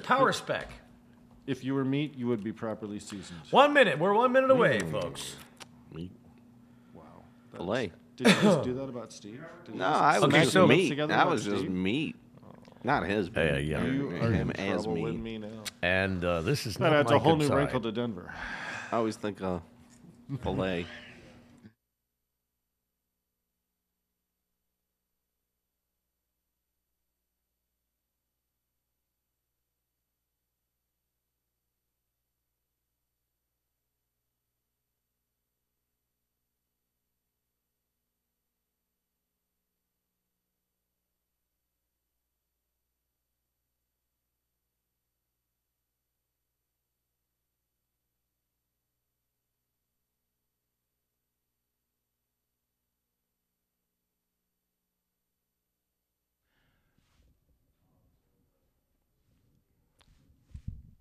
power spec. If you were meat, you would be properly seasoned. 1 minute. We're 1 minute away, folks. Meat. Wow. Filet. Did you guys do that about Steve? No, I was Okay, just so- meat. Together I about was just Steve? meat. Not his meat. Yeah. You are Him in as trouble me. with me now. And this is That not adds my a whole good new side. wrinkle to Denver. I always think filet.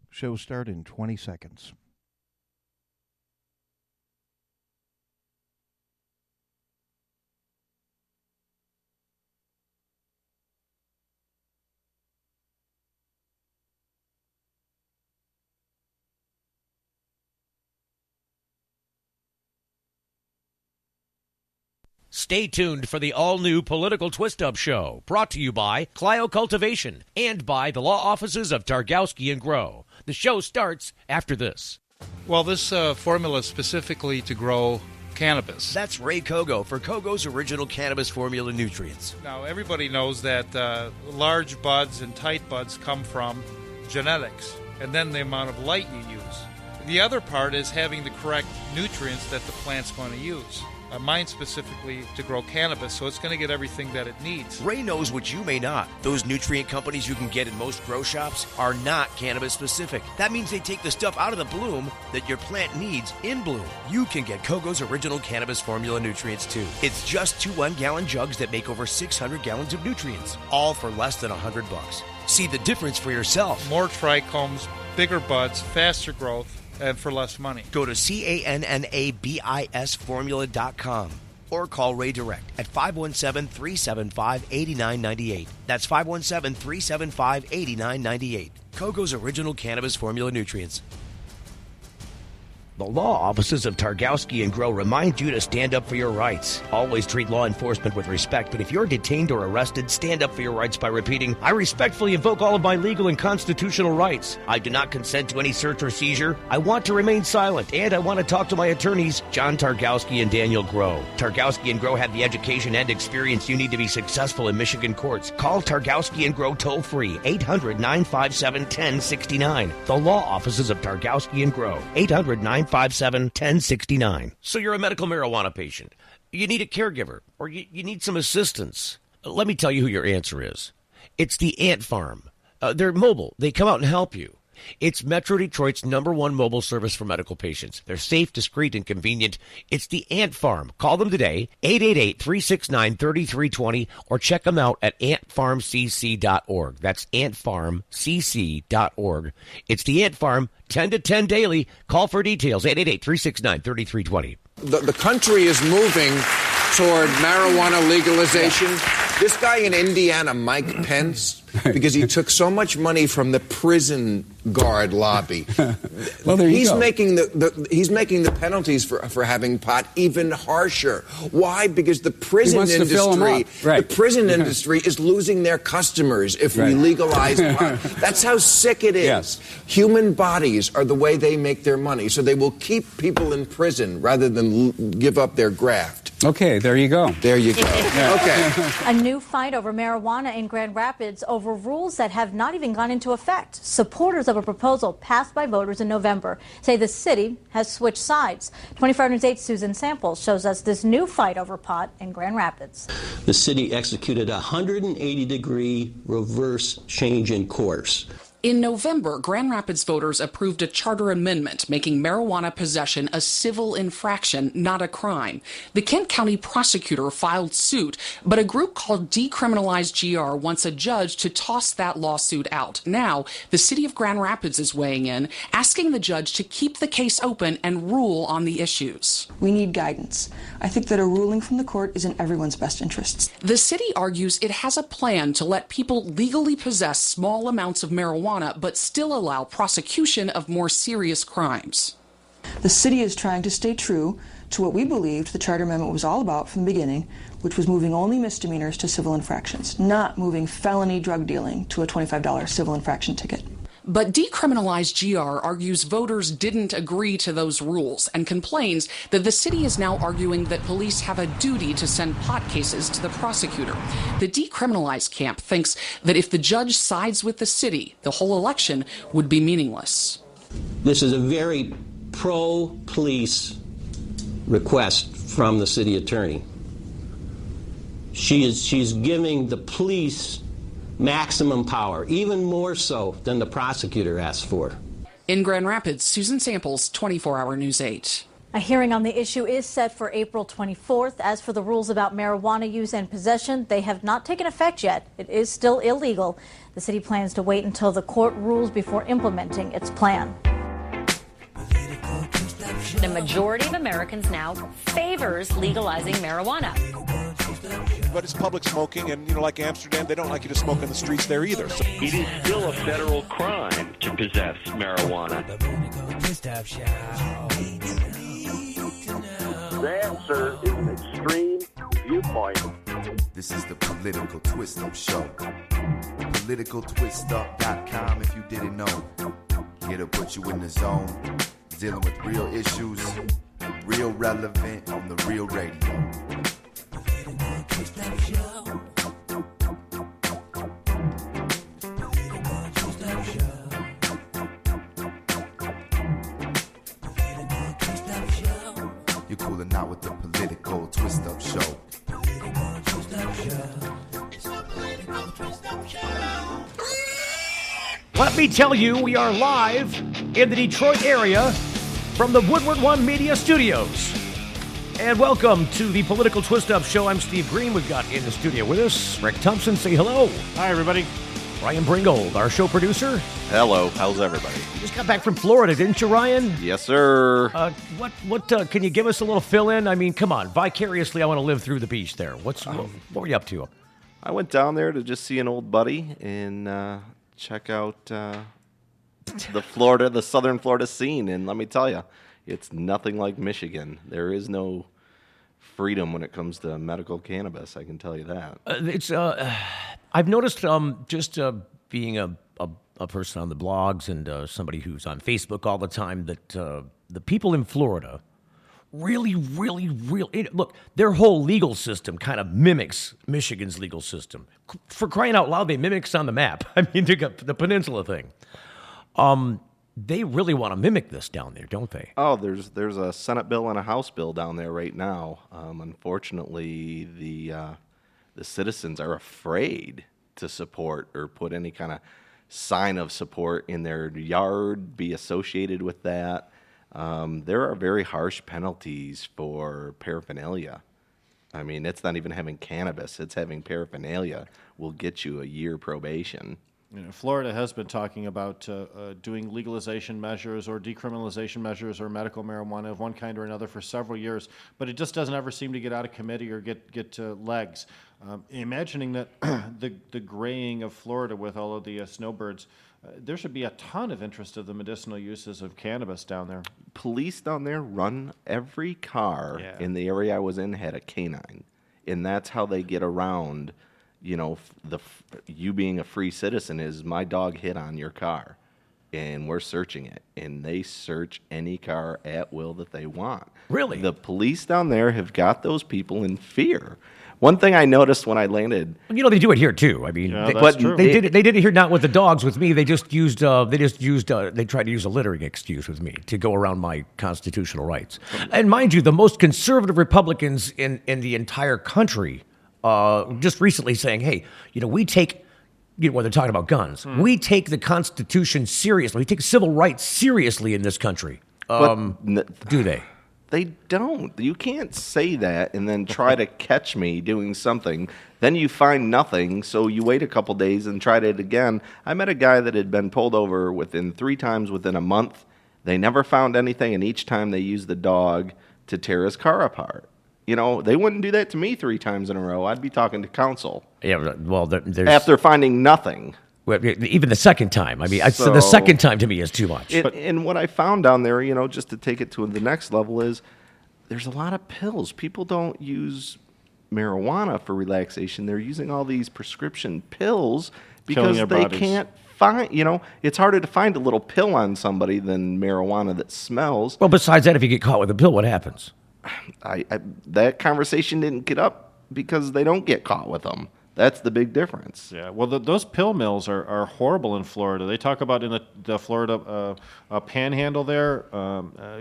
Show start in 20 seconds. Stay tuned for the all-new Political Twist-Up Show, brought to you by Clio Cultivation and by the law offices of Targowski and Grow. The show starts after this. Well, this formula is specifically to grow cannabis. That's Ray Kogo for Kogo's Original Cannabis Formula Nutrients. Now, everybody knows that large buds and tight buds come from genetics, and then the amount of light you use. The other part is having the correct nutrients that the plant's going to use. Mine specifically to grow cannabis, so it's going to get everything that it needs. Ray knows what you may not. Those nutrient companies you can get in most grow shops are not cannabis specific. That means they take the stuff out of the bloom that your plant needs in bloom. You can get Kogo's Original Cannabis Formula Nutrients too. It's just 2 1-gallon jugs that make over 600 gallons of nutrients, all for less than $100. See the difference for yourself. More trichomes, bigger buds, faster growth, and for less money. Go to CANNABISformula.com or call Ray direct at 517-375-8998. That's 517-375-8998. Kogo's Original Cannabis Formula Nutrients. The law offices of Targowski and Grow remind you to stand up for your rights. Always treat law enforcement with respect, but if you're detained or arrested, stand up for your rights by repeating, I respectfully invoke all of my legal and constitutional rights. I do not consent to any search or seizure. I want to remain silent, and I want to talk to my attorneys, John Targowski and Daniel Grow. Targowski and Grow have the education and experience you need to be successful in Michigan courts. Call Targowski and Grow toll-free, 800-957-1069. The law offices of Targowski and Grow, 800-957-1069. So you're a medical marijuana patient. You need a caregiver, or you need some assistance. Let me tell you who your answer is. It's the Ant Farm. They're mobile. They come out and help you. It's Metro Detroit's #1 mobile service for medical patients. They're safe, discreet, and convenient. It's the Ant Farm. Call them today, 888-369-3320, or check them out at antfarmcc.org. That's antfarmcc.org. It's the Ant Farm, 10 to 10 daily. Call for details, 888-369-3320. The country is moving toward marijuana legalization. This guy in Indiana, Mike Pence, because he took so much money from the prison guard lobby. Well, there you he's go. He's making the penalties for having pot even harsher. Why? Because the prison wants to fill 'em industry, up. Right. the prison industry is losing their customers if we legalize pot. That's how sick it is. Yes. Human bodies are the way they make their money, so they will keep people in prison rather than give up their graft. Okay, there you go. There you go. Okay. A new fight over marijuana in Grand Rapids over rules that have not even gone into effect. Supporters of a proposal passed by voters in November say the city has switched sides. 2408's Susan Samples shows us this new fight over pot in Grand Rapids. The city executed a 180-degree reverse change in course. In November, Grand Rapids voters approved a charter amendment making marijuana possession a civil infraction, not a crime. The Kent County prosecutor filed suit, but a group called Decriminalize GR wants a judge to toss that lawsuit out. Now, the city of Grand Rapids is weighing in, asking the judge to keep the case open and rule on the issues. We need guidance. I think that a ruling from the court is in everyone's best interests. The city argues it has a plan to let people legally possess small amounts of marijuana marijuana, but still allow prosecution of more serious crimes. The city is trying to stay true to what we believed the Charter Amendment was all about from the beginning, which was moving only misdemeanors to civil infractions, not moving felony drug dealing to a $25 civil infraction ticket. But Decriminalize GR argues voters didn't agree to those rules and complains that the city is now arguing that police have a duty to send pot cases to the prosecutor. The Decriminalize camp thinks that if the judge sides with the city, the whole election would be meaningless. This is a very pro-police request from the city attorney. She's giving the police maximum power, even more so than the prosecutor asked for. In Grand Rapids, Susan Samples, 24-Hour News 8. A hearing on the issue is set for April 24th. As for the rules about marijuana use and possession, they have not taken effect yet. It is still illegal. The city plans to wait until the court rules before implementing its plan. The majority of Americans now favors legalizing marijuana. But it's public smoking, and, like Amsterdam, they don't like you to smoke on the streets there either. So. It is still a federal crime to possess marijuana. The answer is an extreme viewpoint. This is the Political Twist-Up Show. PoliticalTwistUp.com if you didn't know. Here to put you in the zone. Dealing with real issues, real relevant on the real radio. You're cooling out with the Political Twist-Up Show. Let me tell you, we are live in the Detroit area from the Woodward One Media Studios. And welcome to the Political Twist-Up Show. I'm Steve Green. We've got in the studio with us Rick Thompson. Say hello. Hi, everybody. Ryan Bringold, our show producer. Hello. How's everybody? You just got back from Florida, didn't you, Ryan? Yes, sir. What can you give us a little fill-in? I mean, come on. Vicariously, I want to live through the beach there. What were you up to? I went down there to just see an old buddy and check out the southern Florida scene. And let me tell you, it's nothing like Michigan. There is no freedom when it comes to medical cannabis. I can tell you that. I've noticed just being a person on the blogs and somebody who's on Facebook all the time that the people in Florida really, look, their whole legal system kind of mimics Michigan's legal system. For crying out loud, they mimics on the map. I mean, the peninsula thing. They really want to mimic this down there, don't they? Oh, there's a Senate bill and a House bill down there right now. Unfortunately, the citizens are afraid to support or put any kind of sign of support in their yard, be associated with that. There are very harsh penalties for paraphernalia. I mean, it's not even having cannabis. It's having paraphernalia will get you a year probation. Florida has been talking about doing legalization measures or decriminalization measures or medical marijuana of one kind or another for several years, but it just doesn't ever seem to get out of committee or get legs. Imagining that the graying of Florida with all of the snowbirds, there should be a ton of interest of the medicinal uses of cannabis down there. Police down there run every car in the area I was in had a canine, and that's how they get around. You being a free citizen is my dog hit on your car, and we're searching it, and they search any car at will that they want. Really? The police down there have got those people in fear. One thing I noticed when I landed, they do it here too. I mean, they did it here not with the dogs. With me, they tried to use a littering excuse with me to go around my constitutional rights. And mind you, the most conservative Republicans in the entire country. Just recently saying, hey, we take, when they're talking about guns, we take the Constitution seriously. We take civil rights seriously in this country. Do they? They don't. You can't say that and then try to catch me doing something. Then you find nothing, so you wait a couple days and tried it again. I met a guy that had been pulled over 3 times within a month. They never found anything, and each time they used the dog to tear his car apart. They wouldn't do that to me 3 times in a row. I'd be talking to counsel. Yeah, well, there's... After finding nothing. Well, even the second time. I mean, so the second time to me is too much. And what I found down there, just to take it to the next level, is there's a lot of pills. People don't use marijuana for relaxation. They're using all these prescription pills because they can't find, it's harder to find a little pill on somebody than marijuana that smells. Well, besides that, if you get caught with a pill, what happens? That conversation didn't get up because they don't get caught with them. That's the big difference. Yeah, well, those pill mills are horrible in Florida. They talk about in the Florida panhandle there,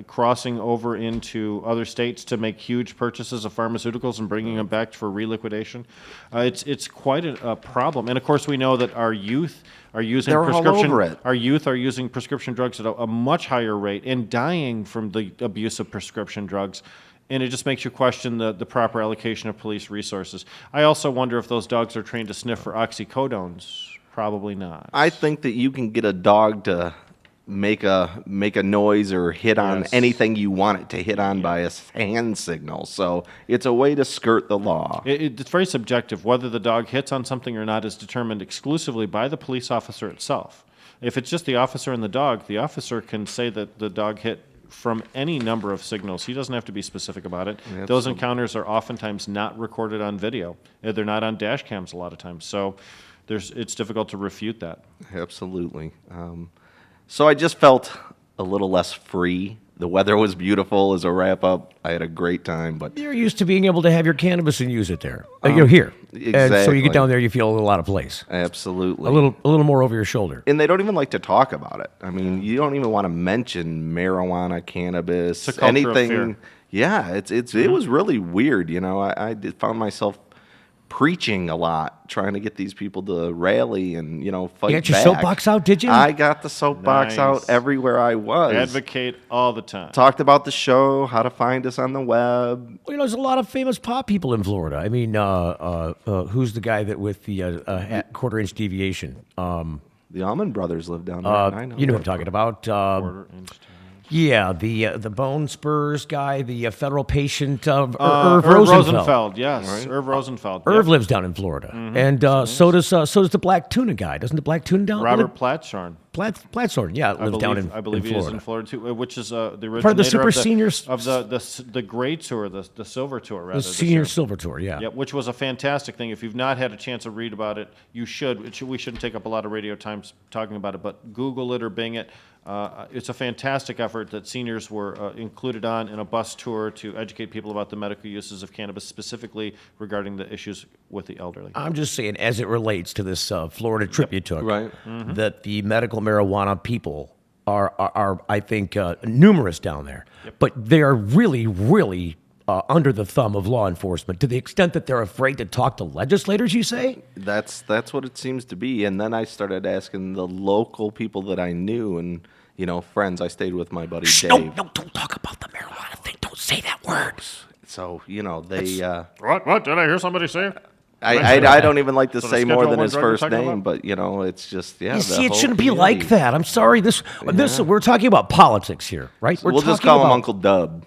crossing over into other states to make huge purchases of pharmaceuticals and bringing them back for reliquidation. It's quite a problem. And, of course, we know that our youth are using Our youth are using prescription drugs at a much higher rate and dying from the abuse of prescription drugs. And it just makes you question the proper allocation of police resources. I also wonder if those dogs are trained to sniff for oxycodones. Probably not. I think that you can get a dog to make a noise or hit on anything you want it to hit on by a hand signal. So it's a way to skirt the law. It's very subjective. Whether the dog hits on something or not is determined exclusively by the police officer itself. If it's just the officer and the officer can say that the dog hit from any number of signals. He doesn't have to be specific about it. Absolutely. Those encounters are oftentimes not recorded on video. They're not on dash cams a lot of times. So it's difficult to refute that. Absolutely. So I just felt a little less free. The weather was beautiful as a wrap-up. I had a great time. But you're used to being able to have your cannabis and use it there. Here. Exactly. And so you get down there, you feel a little out of place. Absolutely. A little more over your shoulder. And they don't even like to talk about it. I mean, you don't even want to mention marijuana, cannabis, it's a culture anything. Of fear. Yeah, it was really weird. I found myself preaching a lot, trying to get these people to rally and, fight back. You got your soapbox out, did you? I got the soapbox out everywhere I was. Advocate all the time. Talked about the show, how to find us on the web. Well, there's a lot of famous pop people in Florida. I mean, who's the guy that with the quarter-inch deviation? The Allman Brothers live down there. I know. You know what I'm talking about. Quarter-inch. Yeah, the Bone Spurs guy, the federal patient, Irv Rosenfeld. Yes, right. Irv Rosenfeld. Irv lives down in Florida, and so does the Black Tuna guy. Doesn't the Black Tuna down? Robert Platshorn. Platshorn, yeah, lives down in Florida. I believe he is in Florida too, which is the originator part of the Super Seniors of the Gray Tour, the Silver Tour, rather. The Senior Silver Tour, yeah. Yeah, which was a fantastic thing. If you've not had a chance to read about it, you should. We shouldn't take up a lot of radio time talking about it, but Google it or Bing it. It's a fantastic effort that seniors were included on in a bus tour to educate people about the medical uses of cannabis, specifically regarding the issues with the elderly. I'm just saying, as it relates to this Florida trip you took, right? That the medical marijuana people are I think, numerous down there. Yep. But they are really, really under the thumb of law enforcement to the extent that they're afraid to talk to legislators, you say? That's what it seems to be. And then I started asking the local people that I knew and, friends. I stayed with my buddy Dave. No, don't talk about the marijuana thing. Don't say that word. So, they... What? Did I hear somebody say it? I don't even like to say more than his first name, but, it's just, You see, it shouldn't be like that. I'm sorry. We're talking about politics here, right? We'll just call him Uncle Dub.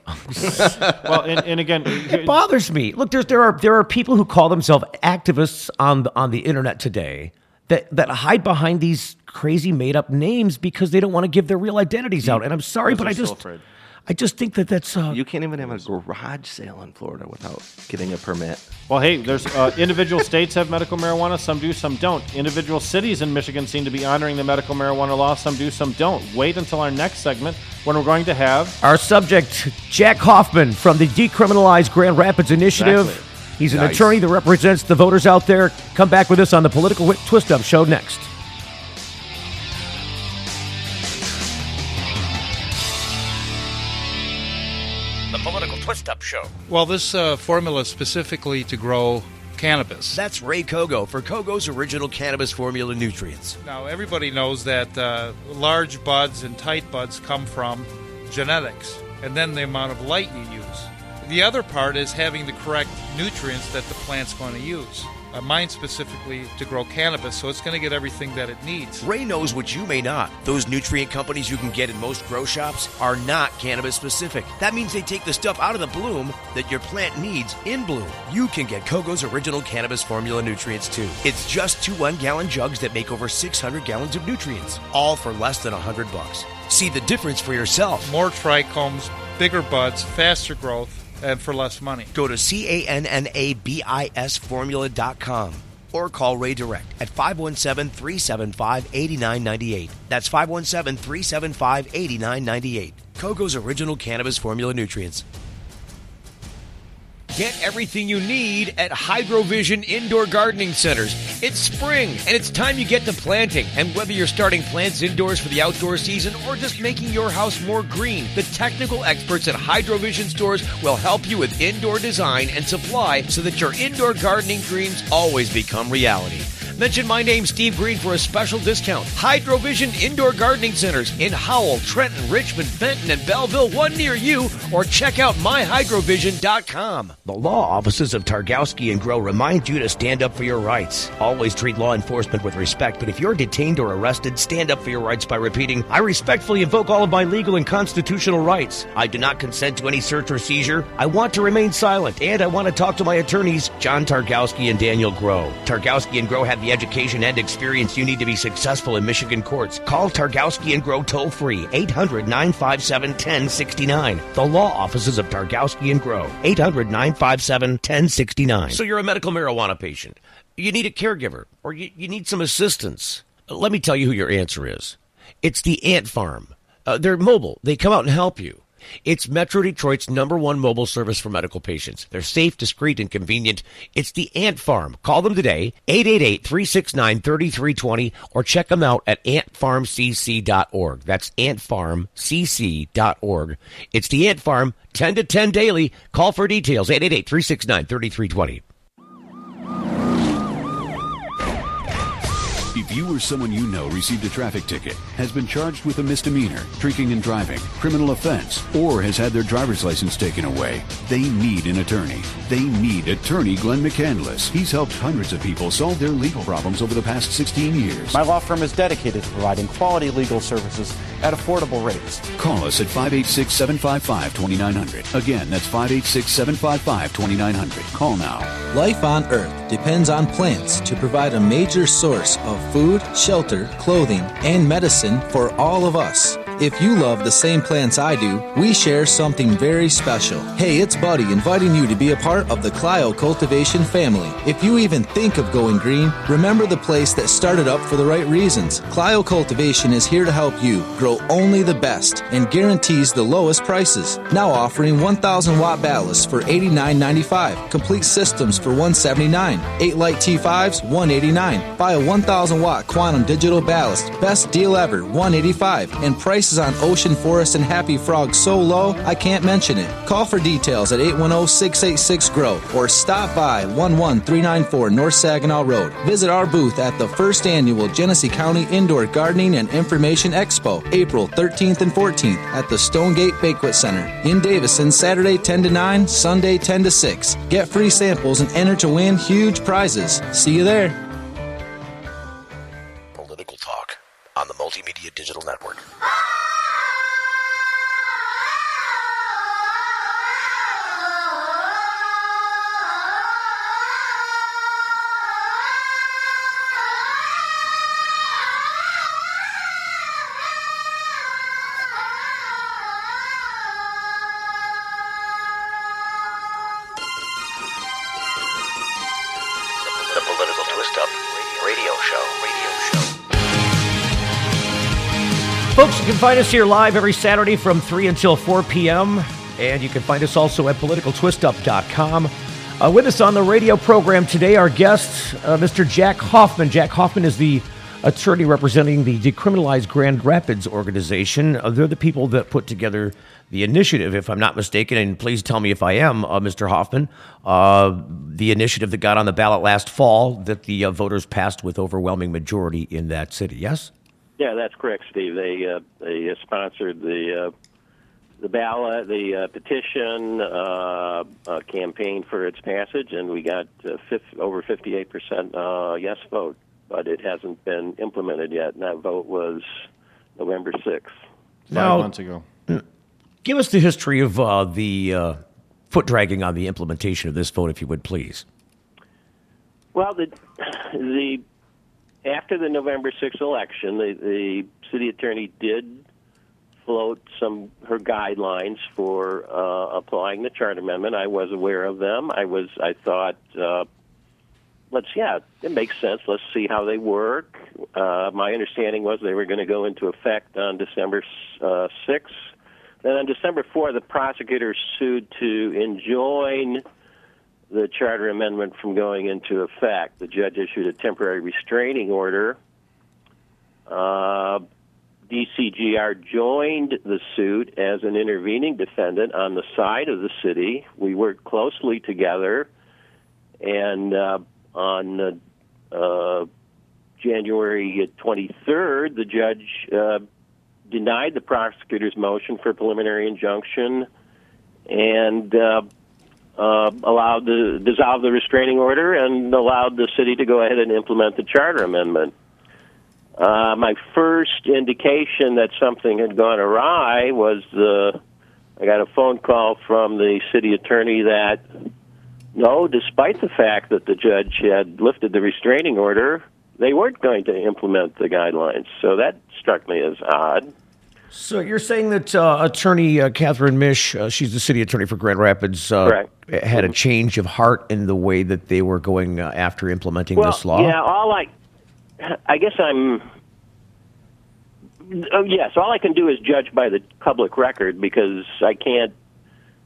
Well, and again... It bothers me. Look, there are people who call themselves activists on the internet today that hide behind these crazy made-up names because they don't want to give their real identities out. And I'm sorry, but I just think that's... You can't even have a garage sale in Florida without getting a permit. Well, hey, there's individual states have medical marijuana. Some do, some don't. Individual cities in Michigan seem to be honoring the medical marijuana law. Some do, some don't. Wait until our next segment when we're going to have... Our subject, Jack Hoffman from the Decriminalize Grand Rapids Initiative. Exactly. He's an attorney that represents the voters out there. Come back with us on the Political Twist-Up Show next. The Political Twist-Up Show. Well, this formula is specifically to grow cannabis. That's Ray Kogo for Kogo's Original Cannabis Formula Nutrients. Now, everybody knows that large buds and tight buds come from genetics, and then the amount of light you use. The other part is having the correct nutrients that the plant's going to use. mine specifically to grow cannabis, so it's going to get everything that it needs. Ray knows what you may not. Those nutrient companies you can get in most grow shops are not cannabis specific. That means they take the stuff out of the bloom that your plant needs in bloom. You can get Kogo's original cannabis formula nutrients too. It's just 2 1-gallon jugs that make over 600 gallons of nutrients, all for less than $100. See the difference for yourself. More trichomes, bigger buds, faster growth, and for less money. Go to CANNABISformula.com or call Ray Direct at 517-375-8998. That's 517-375-8998. Kogo's original cannabis formula nutrients. Get everything you need at Hydrovision Indoor Gardening Centers. It's spring, and it's time you get to planting. And whether you're starting plants indoors for the outdoor season or just making your house more green, the technical experts at Hydrovision stores will help you with indoor design and supply so that your indoor gardening dreams always become reality. Mention my name, Steve Green, for a special discount. Hydrovision Indoor Gardening Centers in Howell, Trenton, Richmond, Benton, and Belleville, one near you, or check out myhydrovision.com. The law offices of Targowski and Grow remind you to stand up for your rights. Always treat law enforcement with respect, but if you're detained or arrested, stand up for your rights by repeating, I respectfully invoke all of my legal and constitutional rights. I do not consent to any search or seizure. I want to remain silent, and I want to talk to my attorneys, John Targowski and Daniel Grow. Targowski and Grow have the education and experience you need to be successful in Michigan courts. Call Targowski and Grow toll-free, 800-957-1069. The law offices of Targowski and Grow, 800-957-1069. So you're a medical marijuana patient. You need a caregiver, or you need some assistance. Let me tell you who your answer is. It's the Ant Farm. They're mobile. They come out and help you. It's Metro Detroit's #1 mobile service for medical patients. They're safe, discreet, and convenient. It's the Ant Farm. Call them today, 888-369-3320, or check them out at antfarmcc.org. That's antfarmcc.org. It's the Ant Farm, 10 to 10 daily. Call for details, 888-369-3320. If you or someone you know received a traffic ticket, has been charged with a misdemeanor, drinking and driving, criminal offense, or has had their driver's license taken away, they need an attorney. They need attorney Glenn McCandless. He's helped hundreds of people solve their legal problems over the past 16 years. My law firm is dedicated to providing quality legal services at affordable rates. Call us at 586-755-2900. Again, that's 586-755-2900. Call now. Life on Earth depends on plants to provide a major source of food, shelter, clothing, and medicine for all of us. If you love the same plants I do, we share something very special. Hey, it's Buddy inviting you to be a part of the Clio Cultivation family. If you even think of going green, remember the place that started up for the right reasons. Clio Cultivation is here to help you grow only the best and guarantees the lowest prices. Now offering 1,000-watt ballasts for $89.95, complete systems for $179, 8 light T5s, $189. Buy a 1,000-watt Quantum Digital Ballast, best deal ever, $185, and prices on Ocean Forest and Happy Frog so low, I can't mention it. Call for details at 810-686-GROW or stop by 11394 North Saginaw Road. Visit our booth at the first annual Genesee County Indoor Gardening and Information Expo, April 13th and 14th at the Stonegate Banquet Center in Davison, Saturday 10 to 9, Sunday 10 to 6. Get free samples and enter to win huge prizes. See you there. Political Talk on the Multimedia Digital Network. The Political Twist-Up radio show. Folks, you can find us here live every Saturday from 3 until 4 p.m. And you can find us also at politicaltwistup.com. With us on the radio program today, our guest, Mr. Jack Hoffman. Jack Hoffman is the attorney representing the Decriminalize Grand Rapids organization. They're the people that put together the initiative, if I'm not mistaken, and please tell me if I am, Mr. Hoffman, the initiative that got on the ballot last fall that the voters passed with overwhelming majority in that city, yes? Yeah, that's correct, Steve. They sponsored the the ballot, the petition, campaign for its passage, and we got over 58% yes vote. But it hasn't been implemented yet, and that vote was November 6th. 5 months ago. Give us the history of the foot dragging on the implementation of this vote, if you would, please. Well, after the November 6th election, the city attorney did float her guidelines for applying the charter amendment. I was aware of them. I thought, it makes sense. Let's see how they work. My understanding was they were going to go into effect on December 6th. Then on December 4th, the prosecutor sued to enjoin the charter amendment from going into effect. The judge issued a temporary restraining order. DCGR joined the suit as an intervening defendant on the side of the city. We worked closely together, and on January 23rd, the judge denied the prosecutor's motion for preliminary injunction and dissolved the restraining order and allowed the city to go ahead and implement the charter amendment. My first indication that something had gone awry was I got a phone call from the city attorney that, no, despite the fact that the judge had lifted the restraining order, they weren't going to implement the guidelines. So that struck me as odd. So you're saying that Attorney Catherine Mish, she's the city attorney for Grand Rapids, had a change of heart in the way that they were going after implementing this law? Yeah, all I can do is judge by the public record, because I can't,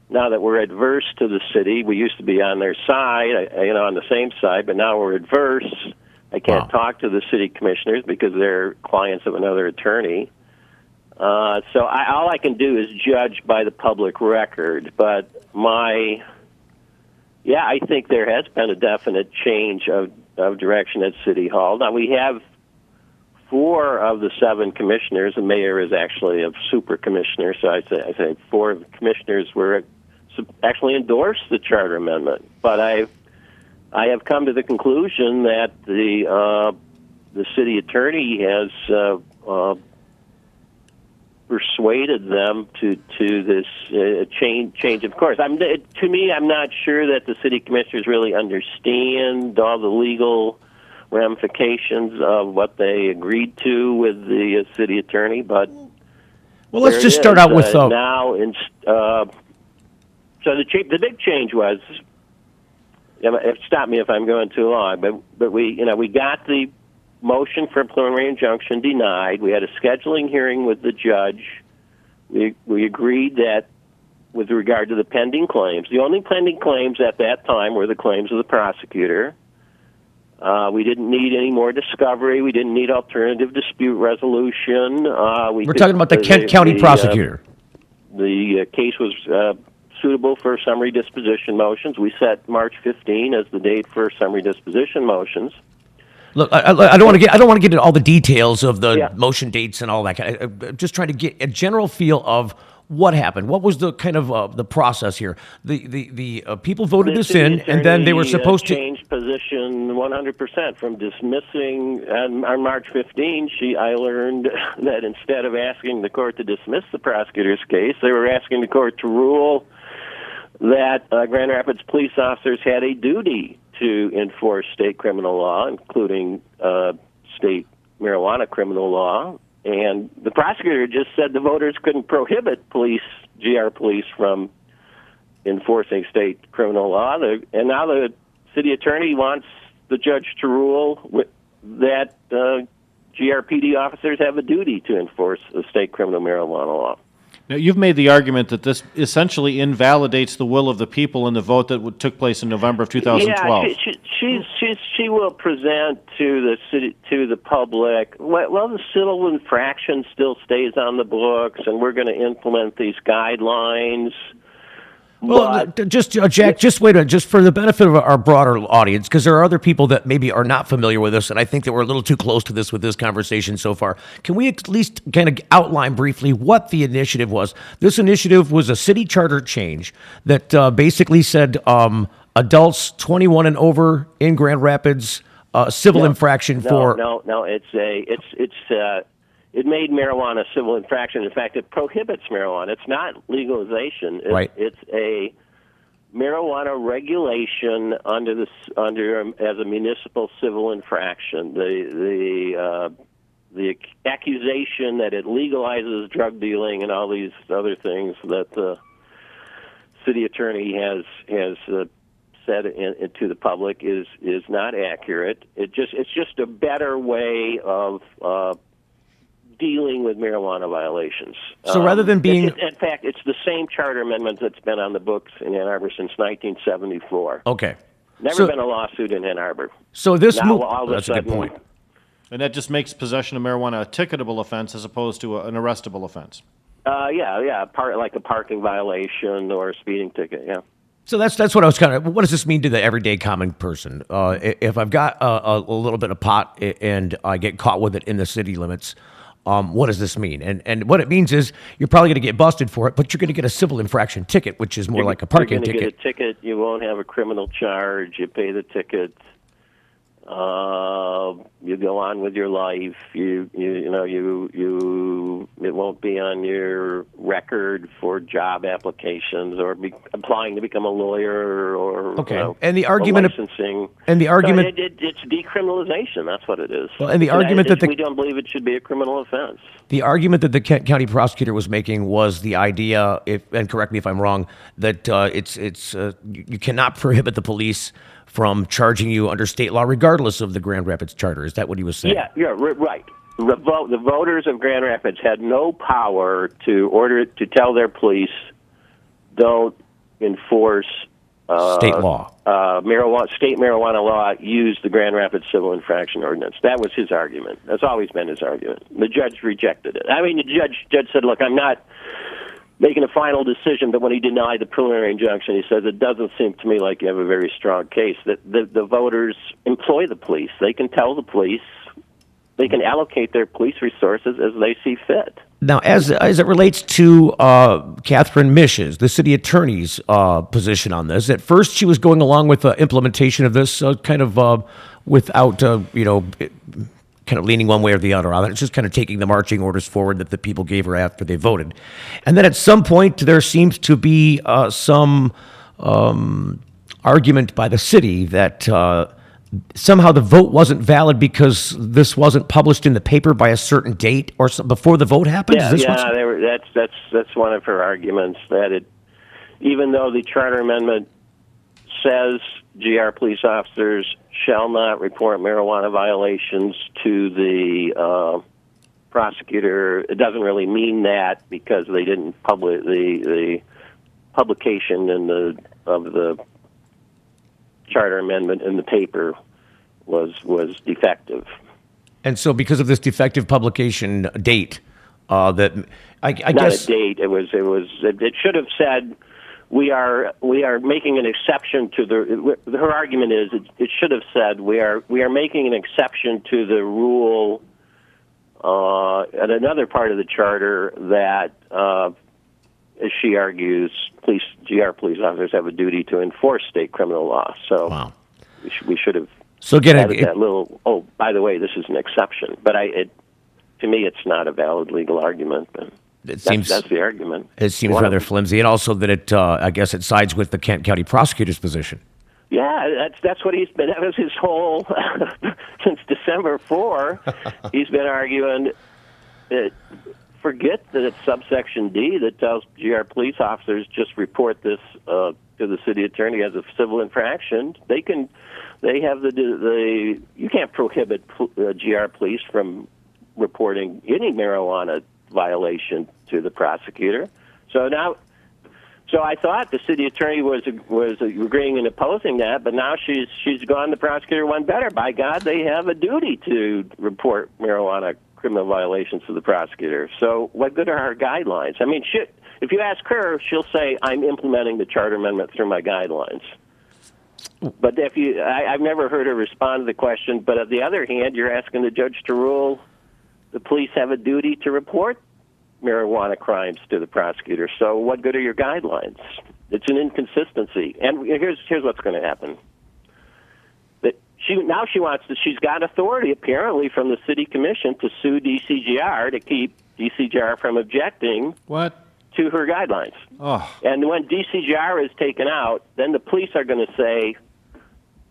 now that we're adverse to the city, we used to be on their side, on the same side, but now we're adverse. I can't talk to the city commissioners because they're clients of another attorney. So all I can do is judge by the public record. But I think there has been a definite change of direction at City Hall. Now, we have 4 of the 7 commissioners. The mayor is actually a super commissioner, so I think 4 of the commissioners were actually endorsed the charter amendment. But I have come to the conclusion that the city attorney has persuaded them to this change of course. To me, I'm not sure that the city commissioners really understand all the legal ramifications of what they agreed to with the city attorney. But let's just start out with now. So the big change was. Stop me if I'm going too long, but we got the motion for preliminary injunction denied. We had a scheduling hearing with the judge. We agreed that with regard to the pending claims, the only pending claims at that time were the claims of the prosecutor. We didn't need any more discovery. We didn't need alternative dispute resolution. We're talking about the Kent County prosecutor. The case was suitable for summary disposition motions. We set March 15 as the date for summary disposition motions. Look, I don't want to get into all the details of the motion dates and all that. I'm just trying to get a general feel of what happened. What was the kind of the process here? The people voted this in, and then they were supposed to change position 100% from dismissing. On March 15, I learned that instead of asking the court to dismiss the prosecutor's case, they were asking the court to rule that Grand Rapids police officers had a duty to enforce state criminal law, including state marijuana criminal law. And the prosecutor just said the voters couldn't prohibit GR police from enforcing state criminal law. And now the city attorney wants the judge to rule that GRPD officers have a duty to enforce the state criminal marijuana law. Now, you've made the argument that this essentially invalidates the will of the people in the vote that took place in November of 2012. Yeah, she will present to the city, to the public. Well, the civil infraction still stays on the books, and we're going to implement these guidelines. Well, just Jack, just wait a minute, just for the benefit of our broader audience, because there are other people that maybe are not familiar with this, and I think that we're a little too close to this with this conversation so far. Can we at least kind of outline briefly what the initiative was? This initiative was a city charter change that basically said adults 21 and over in Grand Rapids, civil infraction for... No, it made marijuana a civil infraction. In fact, it prohibits marijuana. It's not legalization. It's a marijuana regulation as a municipal civil infraction. The accusation that it legalizes drug dealing and all these other things that the city attorney has said to the public is not accurate. It's just a better way of dealing with marijuana violations. So rather than being... in fact, it's the same charter amendment that's been on the books in Ann Arbor since 1974. Okay. Never been a lawsuit in Ann Arbor. So this that's a good point. And that just makes possession of marijuana a ticketable offense as opposed to an arrestable offense. Like a parking violation or a speeding ticket, yeah. So that's what I was kind of. What does this mean to the everyday common person? If I've got a little bit of pot and I get caught with it in the city limits, what does this mean? And what it means is you're probably going to get busted for it, but you're going to get a civil infraction ticket, which is more like a parking ticket. You're going to get a ticket. You won't have a criminal charge. You pay the ticket. You go on with your life. It won't be on your record for job applications or applying to become a lawyer or and the argument licensing. It's decriminalization. That's what it is. Well, and the argument that we don't believe it should be a criminal offense. The argument that the Kent County prosecutor was making was the idea, and correct me if I'm wrong, that you cannot prohibit the police from charging you under state law, regardless of the Grand Rapids charter. Is that what he was saying? Yeah, right. The voters of Grand Rapids had no power to tell their police, don't enforce state law. State marijuana law. Use the Grand Rapids civil infraction ordinance. That was his argument. That's always been his argument. The judge rejected it. I mean, the judge said, "Look, I'm not making a final decision," but when he denied the preliminary injunction, he says, "It doesn't seem to me like you have a very strong case." That the voters employ the police. They can tell the police. They can allocate their police resources as they see fit. Now, as it relates to Catherine Mish's, the city attorney's position on this, at first she was going along with the implementation of this without, kind of leaning one way or the other on it. It's just kind of taking the marching orders forward that the people gave her after they voted. And then at some point, there seems to be some argument by the city that somehow the vote wasn't valid because this wasn't published in the paper by a certain date or before the vote happened. That's one of her arguments, that even though the charter amendment says GR police officers shall not report marijuana violations to the prosecutor, it doesn't really mean that because they didn't publish the publication of the charter amendment in the paper was defective. And so, because of this defective publication date, that I not guess a date. It should have said we are making an exception to the. Her argument is it should have said we are making an exception to the rule at another part of the charter that, as she argues, GR police officers have a duty to enforce state criminal law. So we should have added that little. Oh, by the way, this is an exception. But to me, it's not a valid legal argument. But that's the argument. It seems rather flimsy, and also that I guess it sides with the Kent County prosecutor's position. Yeah, that's what he's been. That was his whole since December 4. He's been arguing that. Forget that it's subsection D that tells GR police officers just report this to the city attorney as a civil infraction. They have the you can't prohibit GR police from reporting any marijuana violation to the prosecutor. So I thought the city attorney was agreeing and opposing that, but now she's gone. The prosecutor one better. By God, they have a duty to report marijuana criminal violations to the prosecutor. So what good are our guidelines? I mean, if you ask her, she'll say, I'm implementing the charter amendment through my guidelines. But I've never heard her respond to the question, but on the other hand, you're asking the judge to rule the police have a duty to report marijuana crimes to the prosecutor. So what good are your guidelines? It's an inconsistency. And here's what's going to happen. She's got authority apparently from the city commission to sue DCGR to keep DCGR from objecting to her guidelines. Oh. And when DCGR is taken out, then the police are going to say,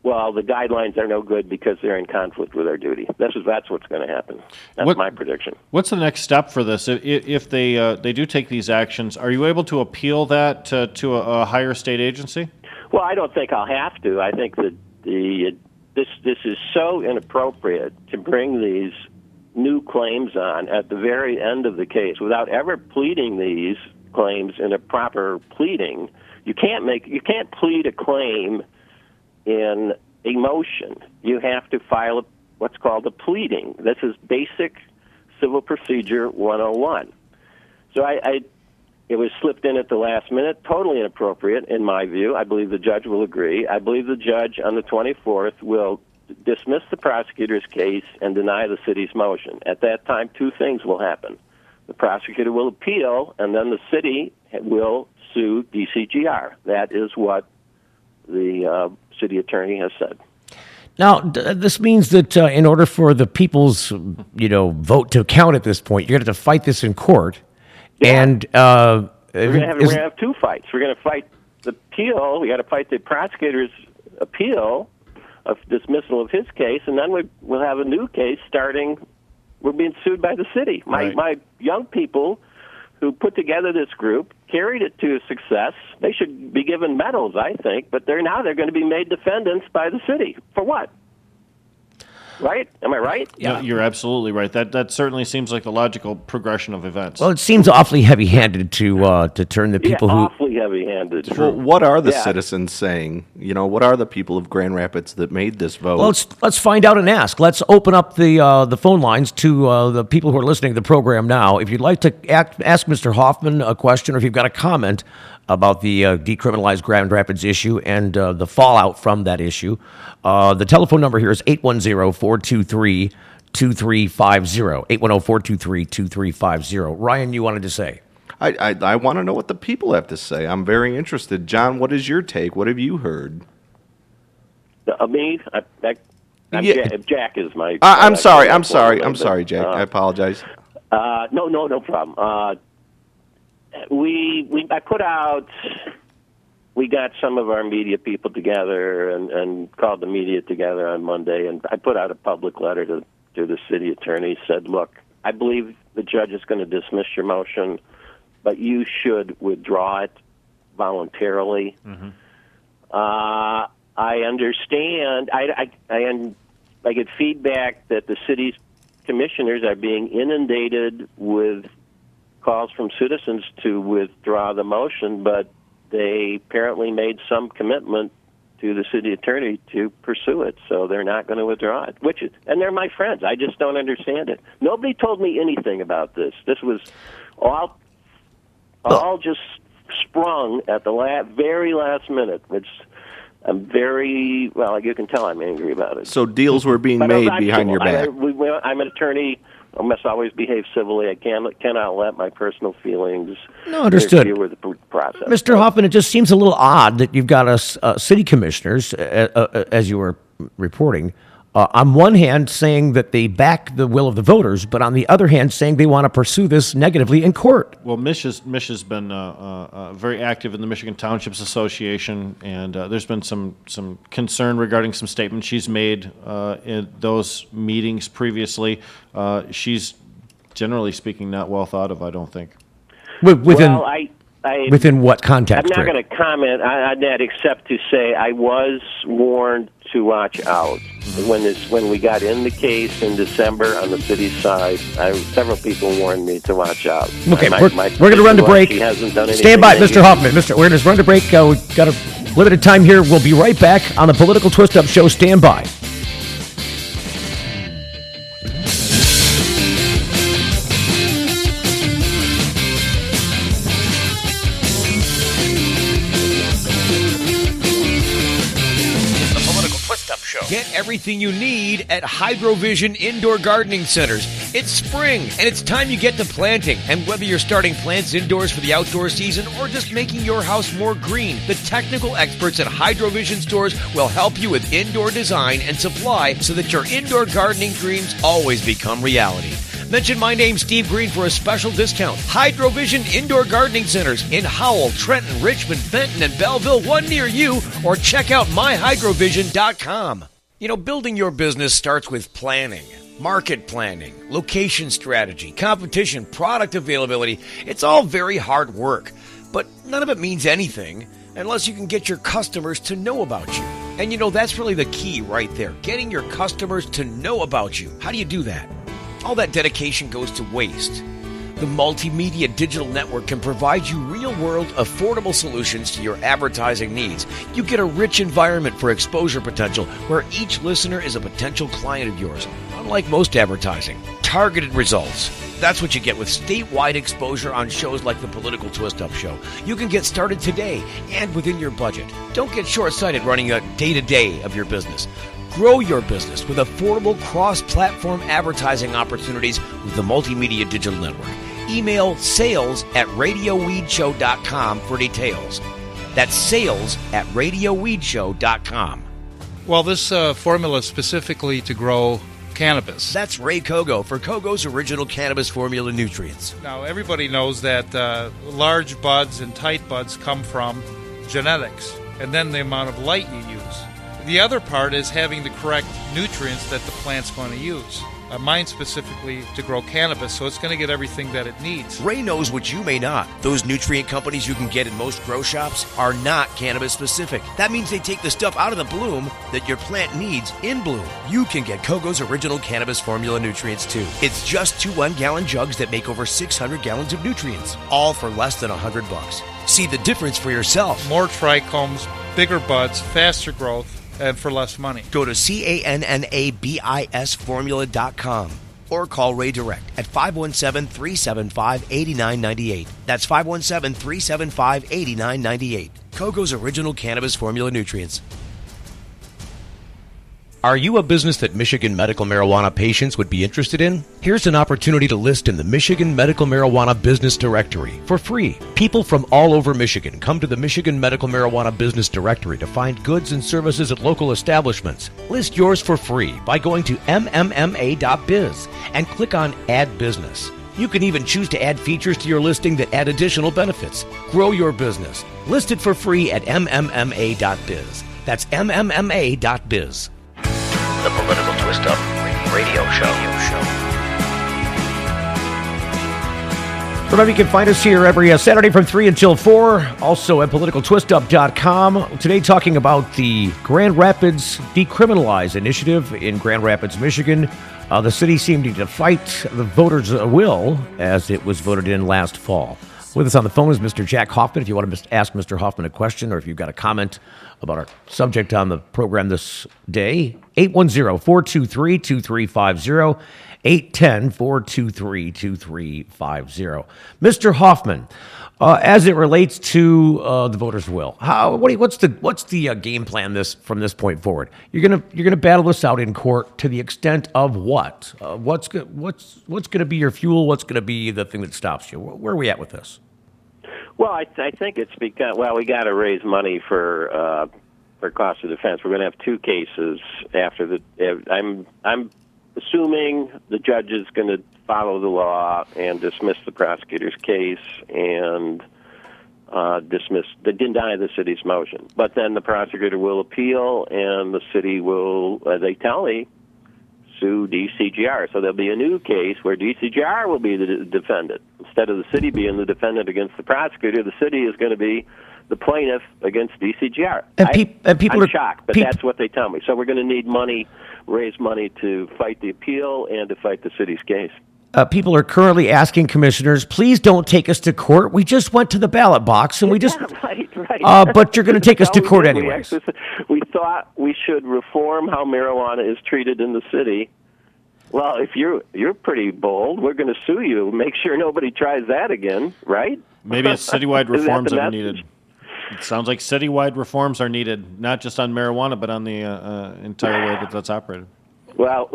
well, the guidelines are no good because they're in conflict with our duty. That's what's going to happen. That's my prediction. What's the next step for this? If they do take these actions, are you able to appeal that to a higher state agency? Well, I don't think I'll have to. I think that this is so inappropriate to bring these new claims on at the very end of the case without ever pleading these claims in a proper pleading. You can't plead a claim in a motion. You have to file what's called a pleading. This is basic civil procedure 101. So it was slipped in at the last minute, totally inappropriate in my view. I believe the judge will agree. I believe the judge on the 24th will dismiss the prosecutor's case and deny the city's motion. At that time, two things will happen. The prosecutor will appeal, and then the city will sue DCGR. That is what the city attorney has said. Now, this means that in order for the people's, vote to count at this point, you're going to have to fight this in court. Yeah. And we're going to have two fights. We're going to fight the appeal. We got to fight the prosecutor's appeal of dismissal of his case, and then we'll have a new case starting. We're being sued by the city. My young people who put together this group carried it to success. They should be given medals, I think, but they're going to be made defendants by the city. For what? Right? Am I right? Yeah, you're absolutely right. That certainly seems like the logical progression of events. Well, it seems awfully heavy-handed to turn the people who... awfully heavy-handed. Well, what are the citizens saying? What are the people of Grand Rapids that made this vote? Well, let's find out and ask. Let's open up the phone lines to the people who are listening to the program now. If you'd like to ask Mr. Hoffman a question, or if you've got a comment about the decriminalized Grand Rapids issue and the fallout from that issue, the telephone number here is 810-423-2350. 810-423-2350. Ryan, you wanted to say? I want to know what the people have to say. I'm very interested. John, what is your take? What have you heard? Me? Jack is my... I'm sorry, Jack. I apologize. No problem. I put out... We got some of our media people together and called the media together on Monday, and I put out a public letter to the city attorney, said, look, I believe the judge is going to dismiss your motion, but you should withdraw it voluntarily. Mm-hmm. I understand. I get feedback that the city's commissioners are being inundated with calls from citizens to withdraw the motion, but they apparently made some commitment to the city attorney to pursue it, so they're not going to withdraw it. And they're my friends. I just don't understand it. Nobody told me anything about this. This was all just sprung at the very last minute, which I'm you can tell I'm angry about it. So deals were being made behind your back. I'm an attorney. I must always behave civilly. I cannot let my personal feelings interfere with the process. Mr. Hoffman, it just seems a little odd that you've got city commissioners, as you were reporting, on one hand saying that they back the will of the voters, but on the other hand saying they want to pursue this negatively in court. Well, Mish has been very active in the Michigan Townships Association, and there's been some concern regarding some statements she's made in those meetings previously. She's, generally speaking, not well thought of, I don't think. Within what context? I'm not going to comment on that except to say I was warned to watch out. When we got in the case in December on the city's side, several people warned me to watch out. Okay, we're going to run to break. Stand by, Mr. Hoffman. We're going to run to break. We've got a limited time here. We'll be right back on the Political Twist-Up Show. Stand by. everything you need at Hydrovision Indoor Gardening Centers. It's spring, and it's time you get to planting. And whether you're starting plants indoors for the outdoor season or just making your house more green, the technical experts at Hydrovision stores will help you with indoor design and supply so that your indoor gardening dreams always become reality. Mention my name, Steve Green, for a special discount. Hydrovision Indoor Gardening Centers in Howell, Trenton, Richmond, Benton, and Belleville, one near you, or check out myhydrovision.com. You know, building your business starts with planning. Market planning, location strategy, competition, product availability. It's all very hard work, but none of it means anything unless you can get your customers to know about you. And you know, that's really the key right there, getting your customers to know about you. How do you do that? All that dedication goes to waste. The Multimedia Digital Network can provide you real-world, affordable solutions to your advertising needs. You get a rich environment for exposure potential where each listener is a potential client of yours. Unlike most advertising, targeted results. That's what you get with statewide exposure on shows like the Political Twist-Up Show. You can get started today and within your budget. Don't get short-sighted running a day-to-day of your business. Grow your business with affordable cross-platform advertising opportunities with the Multimedia Digital Network. Email sales@radioweedshow.com for details. That's sales@radioweedshow.com. Well, this formula is specifically to grow cannabis. That's Ray Kogo for Kogo's Original Cannabis Formula Nutrients. Now, everybody knows that large buds and tight buds come from genetics, and then the amount of light you use. The other part is having the correct nutrients that the plant's going to use. Mine specifically to grow cannabis, so it's going to get everything that it needs. Ray knows what you may not. Those nutrient companies you can get in most grow shops are not cannabis specific. That means they take the stuff out of the bloom that your plant needs in bloom. You can get Kogo's Original Cannabis Formula Nutrients too. It's just 2 1-gallon jugs that make over 600 gallons of nutrients, all for less than $100. See the difference for yourself. More trichomes, bigger buds, faster growth, and for less money. Go to CANNABISformula.com or call Ray direct at 517-375-8998. That's 517-375-8998. Kogo's Original Cannabis Formula Nutrients. Are you a business that Michigan medical marijuana patients would be interested in? Here's an opportunity to list in the Michigan Medical Marijuana Business Directory for free. People from all over Michigan come to the Michigan Medical Marijuana Business Directory to find goods and services at local establishments. List yours for free by going to mmma.biz and click on Add Business. You can even choose to add features to your listing that add additional benefits. Grow your business. List it for free at mmma.biz. That's mmma.biz. The Political Twist-Up Radio Show. Remember, you can find us here every Saturday from 3 until 4, also at politicaltwistup.com. Today, talking about the Grand Rapids Decriminalize initiative in Grand Rapids, Michigan. The city seemed to fight the voters' will as it was voted in last fall. With us on the phone is Mr. Jack Hoffman. If you want to ask Mr. Hoffman a question or if you've got a comment about our subject on the program this day, 810-423-2350, 810-423-2350. Mr. Hoffman, as it relates to the voters' will, what's the game plan from this point forward? You're gonna battle this out in court to the extent of what? What's going to be your fuel? What's going to be the thing that stops you? Where are we at with this? Well, I think it's because we got to raise money for cost of defense. We're going to have 2 cases after the. I'm assuming the judge is going to follow the law and dismiss the prosecutor's case and deny the city's motion. But then the prosecutor will appeal, and the city will, they tell me, sue DCGR. So there'll be a new case where DCGR will be the defendant. Instead of the city being the defendant against the prosecutor, the city is going to be the plaintiff against DCGR. I'm shocked, but that's what they tell me. So we're going to need money, raise money to fight the appeal and to fight the city's case. People are currently asking commissioners, please don't take us to court. We just went to the ballot box, and we just... Right. But you're going to take us to court anyways. We thought we should reform how marijuana is treated in the city. Well, if you're pretty bold, we're going to sue you. Make sure nobody tries that again, right? Maybe a citywide reforms are needed. It sounds like citywide reforms are needed, not just on marijuana, but on the entire way that's operated. Well,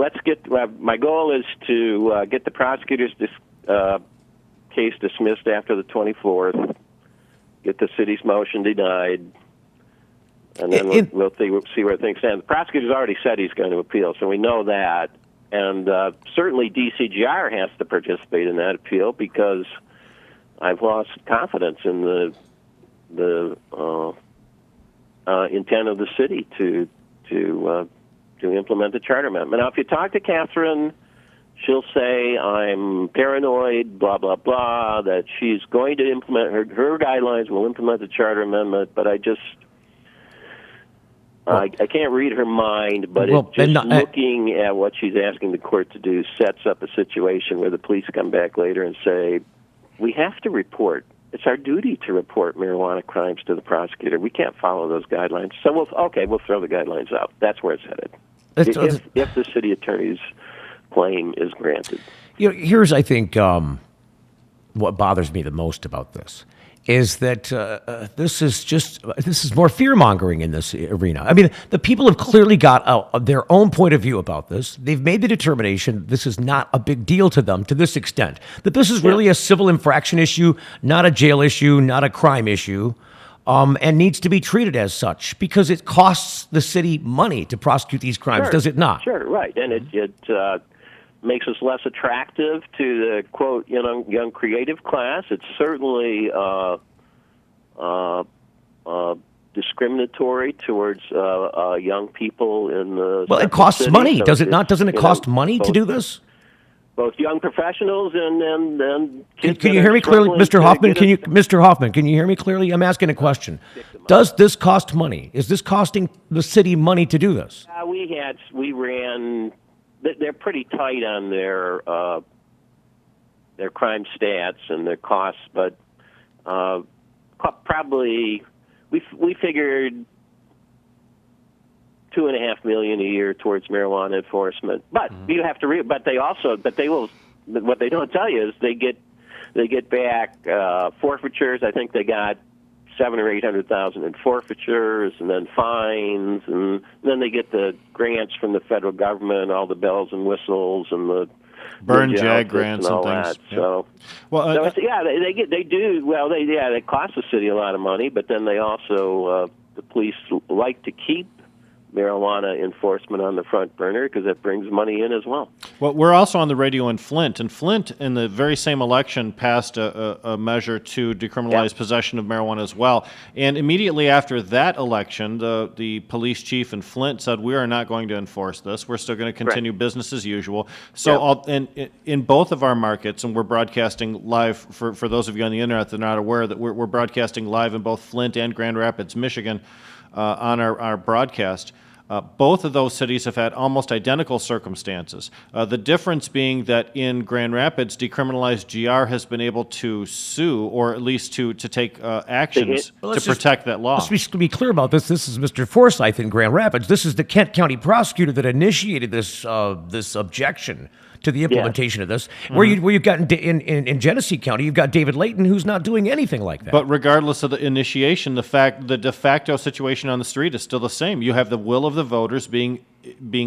my goal is to get the prosecutor's case dismissed after the 24th, get the city's motion denied, and then we'll see where things stand. The prosecutor's already said he's going to appeal, so we know that. And certainly DCGR has to participate in that appeal because I've lost confidence in the intent of the city to implement the charter amendment. Now, if you talk to Catherine, she'll say I'm paranoid, blah blah blah, that she's going to implement her guidelines will implement the charter amendment. But I can't read her mind, but looking at what she's asking the court to do sets up a situation where the police come back later and say, we have to report. It's our duty to report marijuana crimes to the prosecutor. We can't follow those guidelines. So we'll throw the guidelines out. That's where it's headed. If the city attorney's claim is granted. Here's, I think, what bothers me the most about this is that this is more fear-mongering in this arena. I mean, the people have clearly got their own point of view about this. They've made the determination this is not a big deal to them to this extent, that this is really a civil infraction issue, not a jail issue, not a crime issue, and needs to be treated as such because it costs the city money to prosecute these crimes, does it not? Sure, right. And it makes us less attractive to the, quote, young creative class. It's certainly discriminatory towards young people in the Well, it costs city, money, so does it not? Doesn't it cost money to do this? Both young professionals and kids. Can you hear me clearly, Mr. Hoffman? Mr. Hoffman, can you hear me clearly? I'm asking a question. Does this cost money? Is this costing the city money to do this? We ran. They're pretty tight on their crime stats and their costs, but probably we figured $2.5 million a year towards marijuana enforcement. But you have to. What they don't tell you is they get back forfeitures. I think they got $700,000 or $800,000 in forfeitures, and then fines, and then they get the grants from the federal government, all the bells and whistles, and the burn jag grants and all and things. that. So, they cost the city a lot of money, but then they also the police like to keep marijuana enforcement on the front burner because it brings money in as well. Well, we're also on the radio in Flint, and Flint in the very same election passed a measure to decriminalize possession of marijuana as well. And immediately after that election, the police chief in Flint said, we are not going to enforce this. We're still going to continue business as usual. So in both of our markets, and we're broadcasting live, for those of you on the internet that are not aware, that we're broadcasting live in both Flint and Grand Rapids, Michigan, on our broadcast. Both of those cities have had almost identical circumstances. The difference being that in Grand Rapids, Decriminalize GR has been able to sue, or at least to take actions to protect that law. Let's be clear about this. This is Mr. Forsyth in Grand Rapids. This is the Kent County prosecutor that initiated this objection to the implementation of this. Where you've got in Genesee County, you've got David Layton, who's not doing anything like that. But regardless of the initiation, the de facto situation on the street is still the same. You have the will of the voters being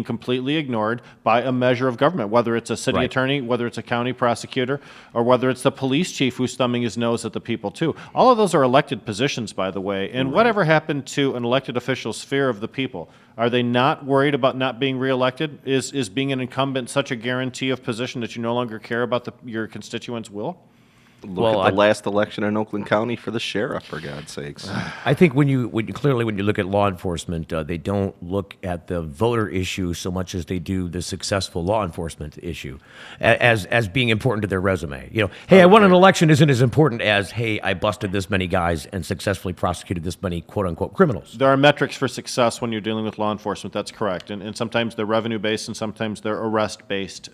completely ignored by a measure of government, whether it's a city attorney, whether it's a county prosecutor, or whether it's the police chief who's thumbing his nose at the people too. All of those are elected positions, by the way. And whatever happened to an elected official's fear of the people? Are they not worried about not being reelected? Is being an incumbent such a guarantee of position that you no longer care about your constituents' will? Look at the last election in Oakland County for the sheriff, for God's sakes. I think when you look at law enforcement, they don't look at the voter issue so much as they do the successful law enforcement issue as being important to their resume. Hey, I won an election isn't as important as, hey, I busted this many guys and successfully prosecuted this many quote-unquote criminals. There are metrics for success when you're dealing with law enforcement. That's correct. And sometimes they're revenue-based and sometimes they're arrest-based.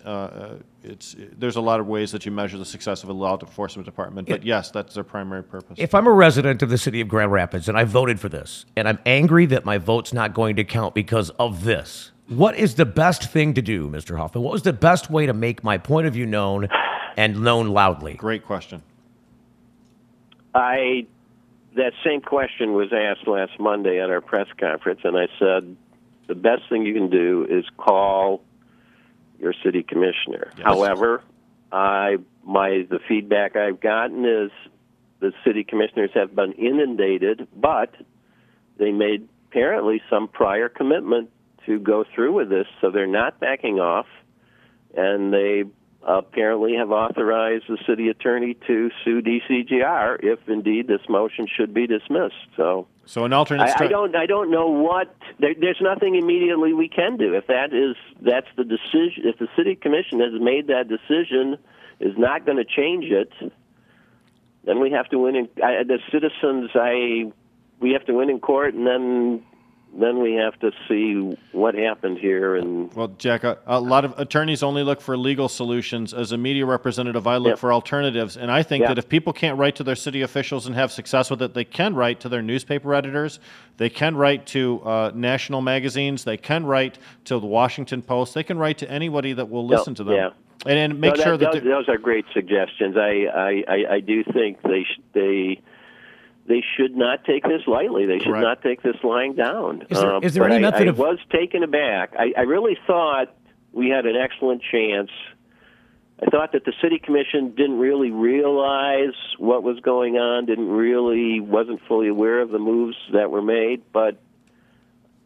There's a lot of ways that you measure the success of a law enforcement department, but yes, that's their primary purpose. If I'm a resident of the city of Grand Rapids and I voted for this, and I'm angry that my vote's not going to count because of this, what is the best thing to do, Mr. Hoffman? What was the best way to make my point of view known and known loudly? Great question. I that same question was asked last Monday at our press conference, and I said the best thing you can do is call your city commissioner. Yes. However, the feedback I've gotten is the city commissioners have been inundated, but they made apparently some prior commitment to go through with this, so they're not backing off, and they apparently have authorized the city attorney to sue DCGR if indeed this motion should be dismissed. So an alternate. I don't know what. There's nothing immediately we can do if that's the decision. If the city commission has made that decision, is not going to change it, then we have to win. The citizens, we have to win in court, and then we have to see what happened here. And well, Jack, a lot of attorneys only look for legal solutions. As a media representative, I look for alternatives, and I think that if people can't write to their city officials and have success with it, they can write to their newspaper editors, they can write to national magazines, they can write to the Washington Post, they can write to anybody that will listen to them. Yeah. And make sure that those are great suggestions. I do think they should not take this lightly. They should not take this lying down. Is there any method I was taken aback. I really thought we had an excellent chance. I thought that the city commission didn't really realize what was going on, wasn't fully aware of the moves that were made, but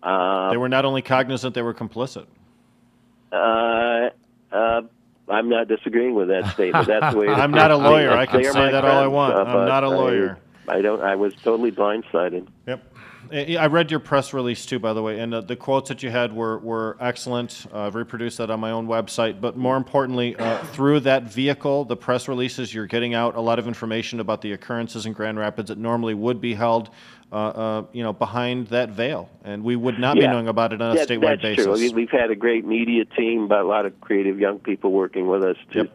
they were not only cognizant, they were complicit. I'm not disagreeing with that statement. That's the way it is. I'm not a lawyer. I can say that all I want. I'm not a lawyer. I was totally blindsided. Yep. I read your press release too, by the way, and the quotes that you had were excellent. I've reproduced that on my own website. But more importantly, through that vehicle, the press releases, you're getting out a lot of information about the occurrences in Grand Rapids that normally would be held, behind that veil, and we would not be knowing about it on a statewide basis. That's true. We've had a great media team, but a lot of creative young people working with us to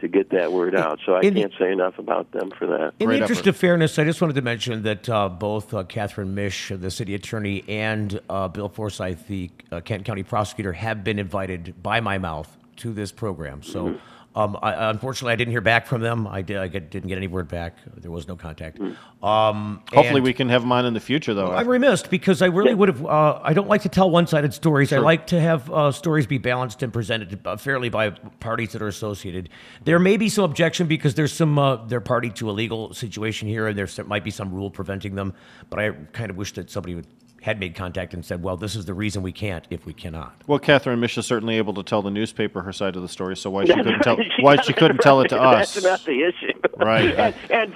get that word out. So I can't say enough about them for that. In the interest of fairness, I just wanted to mention that both Catherine Misch, the city attorney, and Bill Forsyth, the Kent County prosecutor, have been invited by my mouth to this program. So unfortunately, I didn't hear back from them. I didn't get any word back. There was no contact. Hopefully we can have them on in the future, though. I'm remiss because I really would have. I don't like to tell one-sided stories. Sure. I like to have stories be balanced and presented fairly by parties that are associated. There may be some objection because there's they're party to a legal situation here, and there might be some rule preventing them. But I kind of wish that somebody had made contact and said, well, this is the reason we can't if we cannot. Well, Catherine Misch is certainly able to tell the newspaper her side of the story, so why she couldn't tell it to us? That's not the issue. Right. and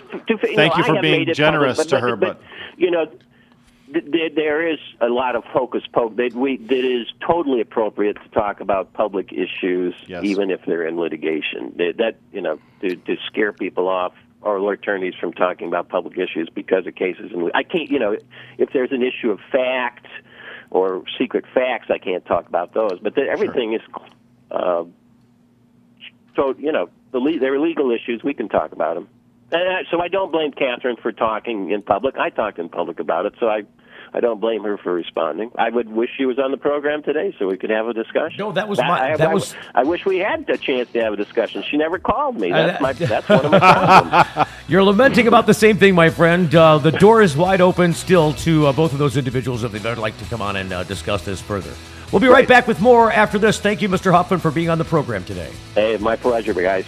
thank you for being generous to her, but there is a lot of hocus pocus. That is totally appropriate to talk about public issues, even if they're in litigation. To scare people off, or attorneys from talking about public issues because of cases. And I can't, if there's an issue of fact or secret facts, I can't talk about those. But everything is, there are legal issues. We can talk about them. And so I don't blame Catherine for talking in public. I talked in public about it, so I don't blame her for responding. I would wish she was on the program today so we could have a discussion. No, that was I wish we had a chance to have a discussion. She never called me. That's one of my problems. You're lamenting about the same thing, my friend. The door is wide open still to both of those individuals if they'd like to come on and discuss this further. We'll be right back with more after this. Thank you, Mr. Hoffman, for being on the program today. Hey, my pleasure, guys.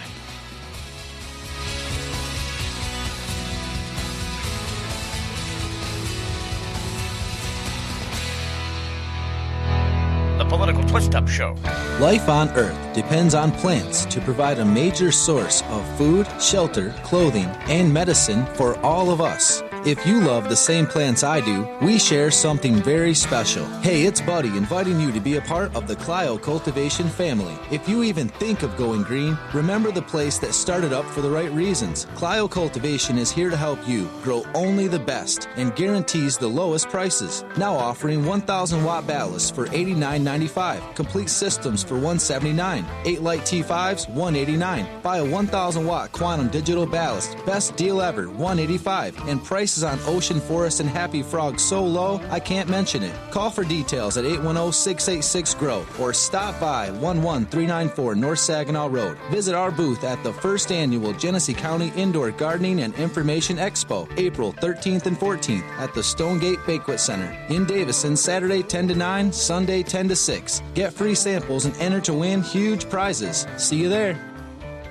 The Political Twist-Up Show. Life on Earth depends on plants to provide a major source of food, shelter, clothing, and medicine for all of us. If you love the same plants I do, we share something very special. Hey, it's Buddy inviting you to be a part of the Clio Cultivation family. If you even think of going green, remember the place that started up for the right reasons. Clio Cultivation is here to help you grow only the best and guarantees the lowest prices. Now offering 1,000-watt ballasts for $89.95, complete systems for $179, 8 light T5s, $189. Buy a 1,000-watt quantum digital ballast, best deal ever, $185, and price prices on ocean forest and happy frog so low, I can't mention it. Call for details at 810-686-GROW or stop by 11394 North Saginaw Road. Visit our booth at the first annual Genesee County Indoor Gardening and Information Expo, April 13th and 14th at the Stonegate Banquet Center in Davison, Saturday 10 to 9, Sunday 10 to 6. Get free samples and enter to win huge prizes. See you there.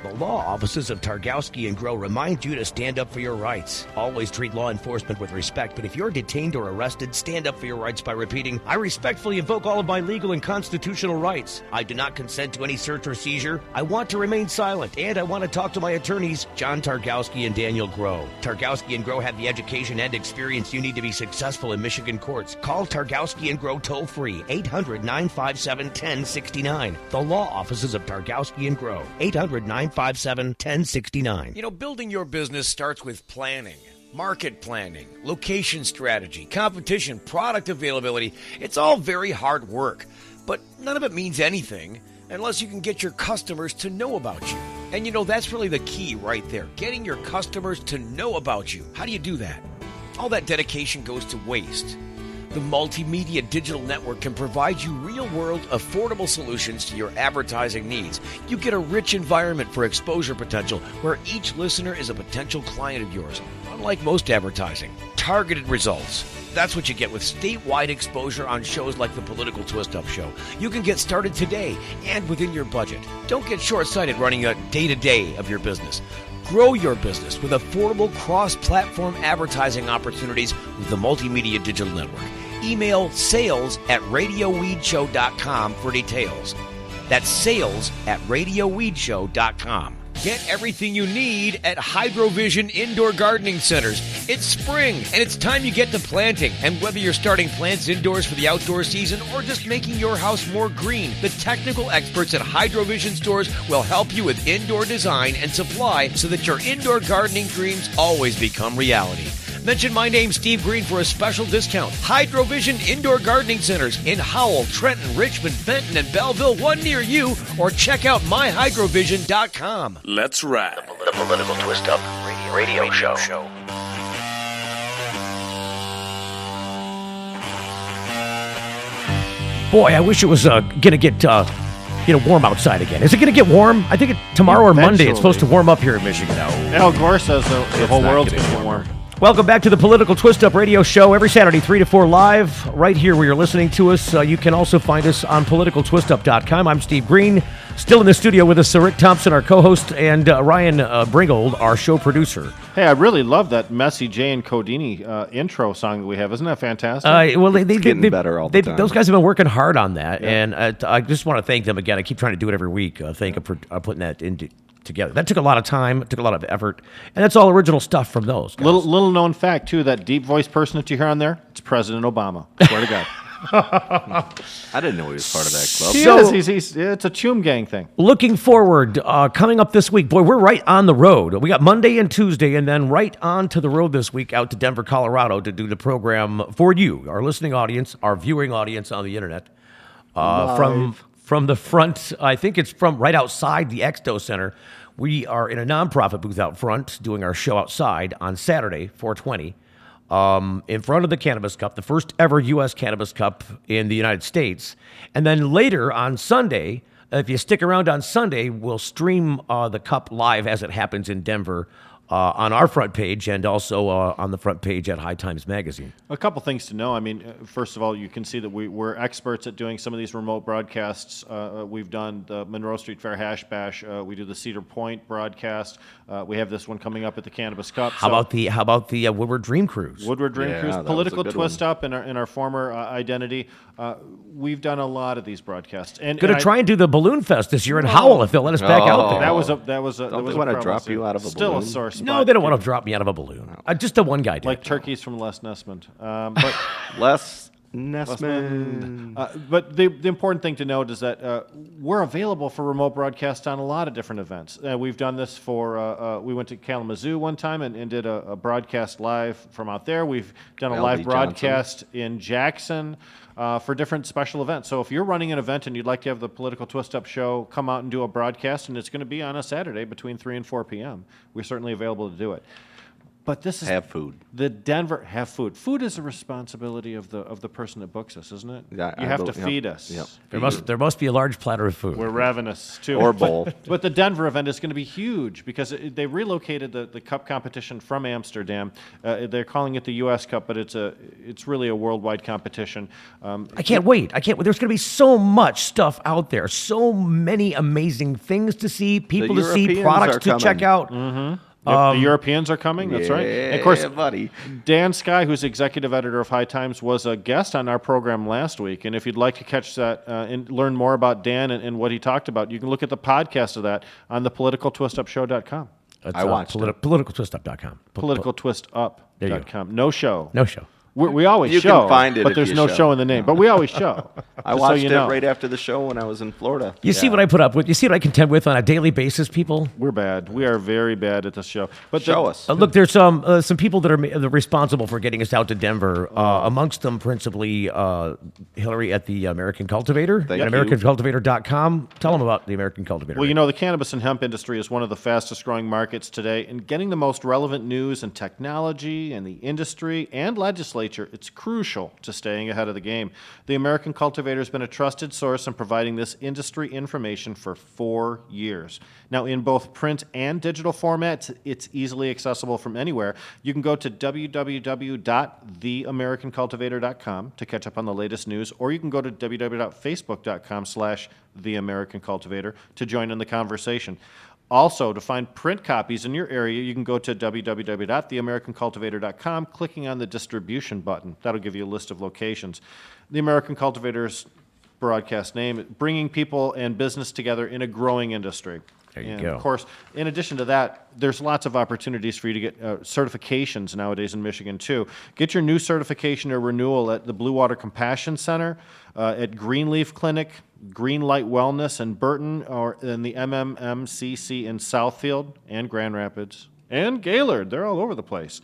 The law offices of Targowski and Grow remind you to stand up for your rights. Always treat law enforcement with respect, but if you're detained or arrested, stand up for your rights by repeating, I respectfully invoke all of my legal and constitutional rights. I do not consent to any search or seizure. I want to remain silent, and I want to talk to my attorneys, John Targowski and Daniel Grow. Targowski and Grow have the education and experience you need to be successful in Michigan courts. Call Targowski and Grow toll-free, 800-957-1069. The law offices of Targowski and Grow, 800-957-1069. You know, building your business starts with planning. Market planning, location strategy, competition, product availability. It's all very hard work, but none of it means anything unless you can get your customers to know about you. And you know, that's really the key right there, getting your customers to know about you. How do you do that? All that dedication goes to waste. The Multimedia Digital Network can provide you real-world, affordable solutions to your advertising needs. You get a rich environment for exposure potential where each listener is a potential client of yours. Unlike most advertising, targeted results. That's what you get with statewide exposure on shows like the Political Twist-Up Show. You can get started today and within your budget. Don't get short-sighted running a day-to-day of your business. Grow your business with affordable cross-platform advertising opportunities with the Multimedia Digital Network. Email sales@radioweedshow.com for details. That's sales@radioweedshow.com. Get everything you need at Hydrovision Indoor Gardening Centers. It's spring, and it's time you get to planting. And whether you're starting plants indoors for the outdoor season or just making your house more green, the technical experts at Hydrovision stores will help you with indoor design and supply so that your indoor gardening dreams always become reality. Mention my name, Steve Green, for a special discount. Hydrovision Indoor Gardening Centers in Howell, Trenton, Richmond, Benton, and Belleville, one near you, or check out myhydrovision.com. Let's ride. The Political Twist-Up Radio Show. Boy, I wish it was going to get warm outside again. Is it going to get warm? I think tomorrow or Monday it's supposed to warm up here in Michigan. Al Gore says the whole world's going to get warm. Welcome back to the Political Twist-Up Radio Show every Saturday, 3 to 4 live, right here where you're listening to us. You can also find us on politicaltwistup.com. I'm Steve Green, still in the studio with us, Rick Thompson, our co-host, and Ryan Bringold, our show producer. Hey, I really love that Messy J and Codini intro song that we have. Isn't that fantastic? It's getting better all the time. Those guys have been working hard on that, and I just want to thank them again. I keep trying to do it every week. Thank them for putting that together. That took a lot of time, it took a lot of effort, and that's all original stuff from those guys. Little known fact, too, that deep voice person that you hear on there, it's President Obama. Swear to God. I didn't know he was part of that club. It's a Chum Gang thing. Looking forward, coming up this week, boy, we're right on the road. We got Monday and Tuesday, and then right on to the road this week out to Denver, Colorado to do the program for you, our listening audience, our viewing audience on the internet. From the front, I think it's from right outside the Expo Center. We are in a nonprofit booth out front doing our show outside on Saturday, 4/20, in front of the Cannabis Cup, the first ever U.S. Cannabis Cup in the United States. And then later on Sunday, if you stick around on Sunday, we'll stream the Cup live as it happens in Denver on our front page and also on the front page at High Times Magazine. A couple things to know. I mean, first of all, you can see that we're experts at doing some of these remote broadcasts. We've done the Monroe Street Fair Hash Bash. We do the Cedar Point broadcast. We have this one coming up at the Cannabis Cup. How about the Woodward Dream Cruise? Woodward Dream Cruise, Political Twist-Up in our former identity. We've done a lot of these broadcasts. Going to try and do the Balloon Fest this year in Howell if they'll let us back out there. That was a Don't they want to drop you out of a still balloon? A sore spot. No, they don't want to drop me out of a balloon. Just the one guy did. Like turkeys from Les Nessman. But Les Nessman. But the important thing to note is that we're available for remote broadcast on a lot of different events. We've done this for, we went to Kalamazoo one time and did a broadcast live from out there. We've done a live broadcast in Jackson for different special events. So if you're running an event and you'd like to have the Political Twist-Up Show come out and do a broadcast, and it's going to be on a Saturday between 3 and 4 p.m., we're certainly available to do it. But this is have food. The Denver have food. Food is a responsibility of the person that books us, isn't it? Yeah, you have to feed us. Yep. There must be a large platter of food. We're ravenous too. Or bowl. But the Denver event is going to be huge because they relocated the Cup competition from Amsterdam. They're calling it the U.S. Cup, but it's really a worldwide competition. I can't wait. There's going to be so much stuff out there. So many amazing things to see, people to see, products to check out. Mm-hmm. Yep, the Europeans are coming. That's right. And of course, buddy. Dan Skye, who's executive editor of High Times, was a guest on our program last week. And if you'd like to catch that and learn more about Dan and what he talked about, you can look at the podcast of that on the politicaltwistup.com. I watched it. Politicaltwistup.com. Politicaltwistup.com. No show. No show. We always you show, can find it but if there's you no show. show in the name. But we always show. I watched it right after the show when I was in Florida. You see what I put up with? You see what I contend with on a daily basis, people? We're bad. We are very bad at this show. But show us. Look, there's some people that are responsible for getting us out to Denver. Amongst them, principally Hillary at the American Cultivator at AmericanCultivator.com. Tell them about the American Cultivator. Well, you know, the cannabis and hemp industry is one of the fastest growing markets today, and getting the most relevant news and technology and the industry and legislature, it's crucial to staying ahead of the game. The American Cultivator has been a trusted source in providing this industry information for 4 years. Now, in both print and digital formats, it's easily accessible from anywhere. You can go to www.theamericancultivator.com to catch up on the latest news, or you can go to www.facebook.com/theamericancultivator to join in the conversation. Also, to find print copies in your area, you can go to www.theamericancultivator.com, clicking on the distribution button. That'll give you a list of locations. The American Cultivator's broadcast name, bringing people and business together in a growing industry. There you and go. Of course, in addition to that, there's lots of opportunities for you to get certifications nowadays in Michigan, too. Get your new certification or renewal at the Blue Water Compassion Center, at Greenleaf Clinic, Greenlight Wellness in Burton, or in the MMMCC in Southfield and Grand Rapids and Gaylord. They're all over the place.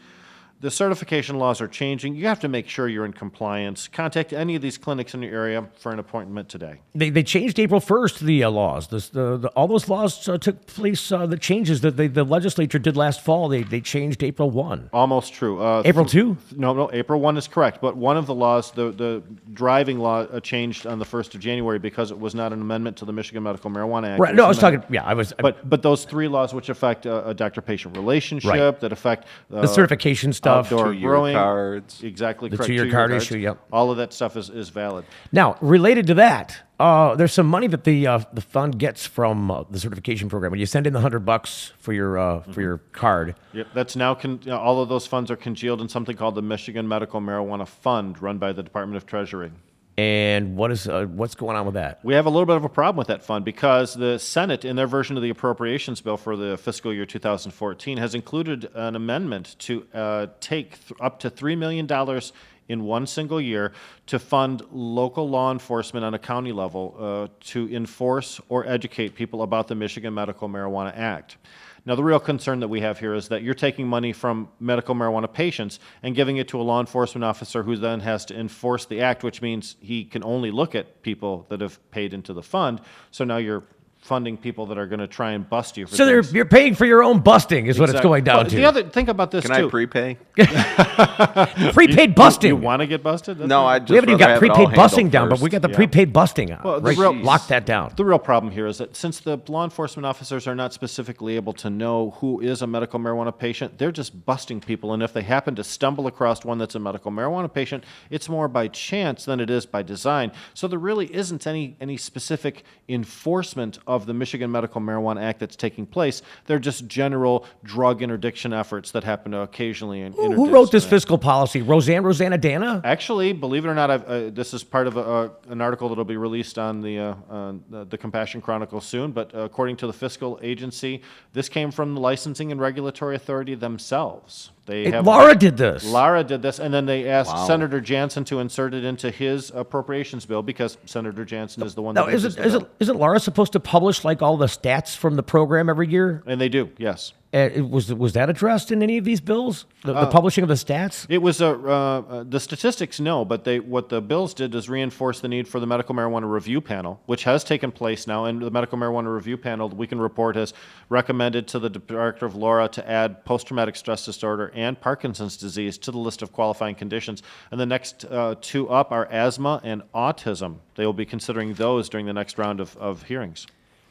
The certification laws are changing. You have to make sure you're in compliance. Contact any of these clinics in your area for an appointment today. They changed April 1st, the laws. All those laws took place, the changes that the legislature did last fall, they changed April 1. Almost true. April 2? No, April 1 is correct. But one of the laws, the driving law, changed on the 1st of January because it was not an amendment to the Michigan Medical Marijuana Act. Right. No, I was talking, yeah, But those three laws which affect a doctor-patient relationship, Right. that affect the certification stuff. outdoor growing cards. Exactly. The correct. 2-year card issue, yep. All of that stuff is valid. Now, related to that, there's some money that the fund gets from the certification program. When you send in the $100 for your card. Yep, that's now all of those funds are congealed in something called the Michigan Medical Marijuana Fund, run by the Department of Treasury. And what's going on with that? We have a little bit of a problem with that fund because the Senate, in their version of the appropriations bill for the fiscal year 2014, has included an amendment to take up to $3 million in one single year to fund local law enforcement on a county level to enforce or educate people about the Michigan Medical Marijuana Act. Now, the real concern that we have here is that you're taking money from medical marijuana patients and giving it to a law enforcement officer who then has to enforce the act, which means he can only look at people that have paid into the fund. So now you're funding people that are going to try and bust you for things. You're paying for your own busting is what it's going down to. Think about this, Can too. I prepay? Prepaid busting. You want to get busted? No, I just we haven't even got prepaid busting down, but we got the Yeah. prepaid busting out. Well, lock that down. The real problem here is that since the law enforcement officers are not specifically able to know who is a medical marijuana patient, they're just busting people. And if they happen to stumble across one that's a medical marijuana patient, it's more by chance than it is by design. So there really isn't any specific enforcement of the Michigan Medical Marijuana Act that's taking place. They're just general drug interdiction efforts that happen to occasionally interdict. Who wrote this fiscal policy? Rosanna Dana? Actually, believe it or not, this is part of an article that will be released on the Compassion Chronicle soon. But according to the fiscal agency, this came from the Licensing and Regulatory Authority themselves. Laura did this. Laura did this, and then they asked Wow. Senator Jansen to insert it into his appropriations bill because Senator Jansen is the one Now, that isn't Laura supposed to publish like all the stats from the program every year? And they do, yes. Was that addressed in any of these bills? The publishing of the stats? It was the statistics, no, but what the bills did is reinforce the need for the medical marijuana review panel, which has taken place now. And the medical marijuana review panel, we can report, has recommended to the director of Laura to add post-traumatic stress disorder and Parkinson's disease to the list of qualifying conditions. And the next two up are asthma and autism. They will be considering those during the next round of hearings.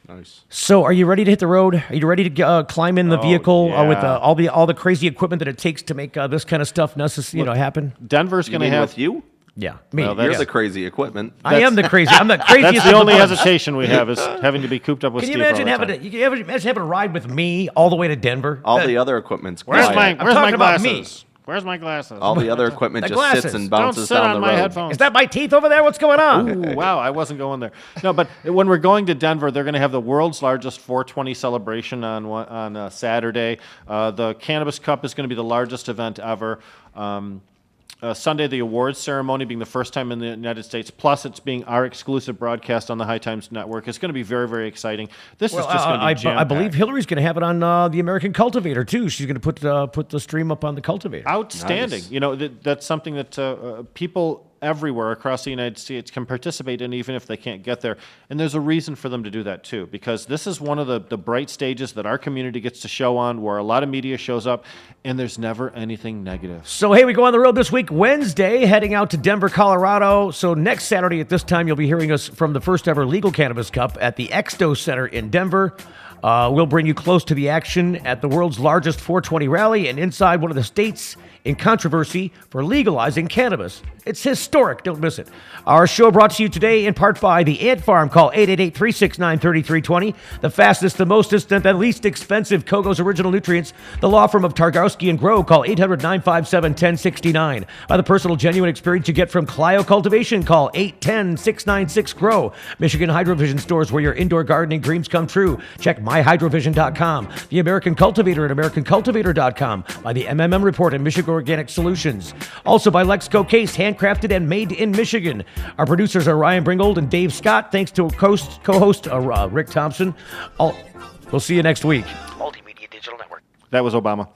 Nice. So, are you ready to hit the road? Are you ready to climb in the vehicle with all the crazy equipment that it takes to make this kind of stuff happen? Denver's going to have with you. Yeah, me. Well, you're the crazy equipment. I am the crazy. I'm the craziest. That's the only hesitation we have is having to be cooped up with Can Steve. you imagine having a ride with me all the way to Denver? All the other equipment's Where's quiet. my glasses? Where's my glasses? All the other equipment just sits and bounces Don't sit down on the my road. headphones. Is that my teeth over there? What's going on? Ooh, wow, I wasn't going there. No, but when we're going to Denver, they're going to have the world's largest 420 celebration on Saturday. The Cannabis Cup is going to be the largest event ever. Sunday, the awards ceremony being the first time in the United States, plus it's being our exclusive broadcast on the High Times Network. It's going to be very, very exciting. This is just going to be jam-packed. I believe Hillary's going to have it on the American Cultivator, too. She's going to put the stream up on the Cultivator. Outstanding. Nice. That's something that people everywhere across the United States can participate in, even if they can't get there. And there's a reason for them to do that, too, because this is one of the bright stages that our community gets to show on, where a lot of media shows up, and there's never anything negative. So, hey, we go on the road this week, Wednesday, heading out to Denver, Colorado. So next Saturday at this time, you'll be hearing us from the first ever Legal Cannabis Cup at the Exto Center in Denver. We'll bring you close to the action at the world's largest 420 rally and inside one of the states in controversy for legalizing cannabis. It's historic. Don't miss it. Our show brought to you today in part by the Ant Farm. Call 888-369-3320. The fastest, the mostest, and the least expensive Kogo's Original Nutrients. The law firm of Targowski and Grow. Call 800-957-1069. By the personal, genuine experience you get from Clio Cultivation. Call 810-696-GROW. Michigan Hydrovision stores where your indoor gardening dreams come true. Check myhydrovision.com. The American Cultivator at americancultivator.com. By the MMM Report and Michigan Organic Solutions. Also by Lexco Case, handcrafted and made in Michigan. Our producers are Ryan Bringold and Dave Scott. Thanks to co-host Rick Thompson. We'll see you next week. Multimedia Digital Network. That was Obama.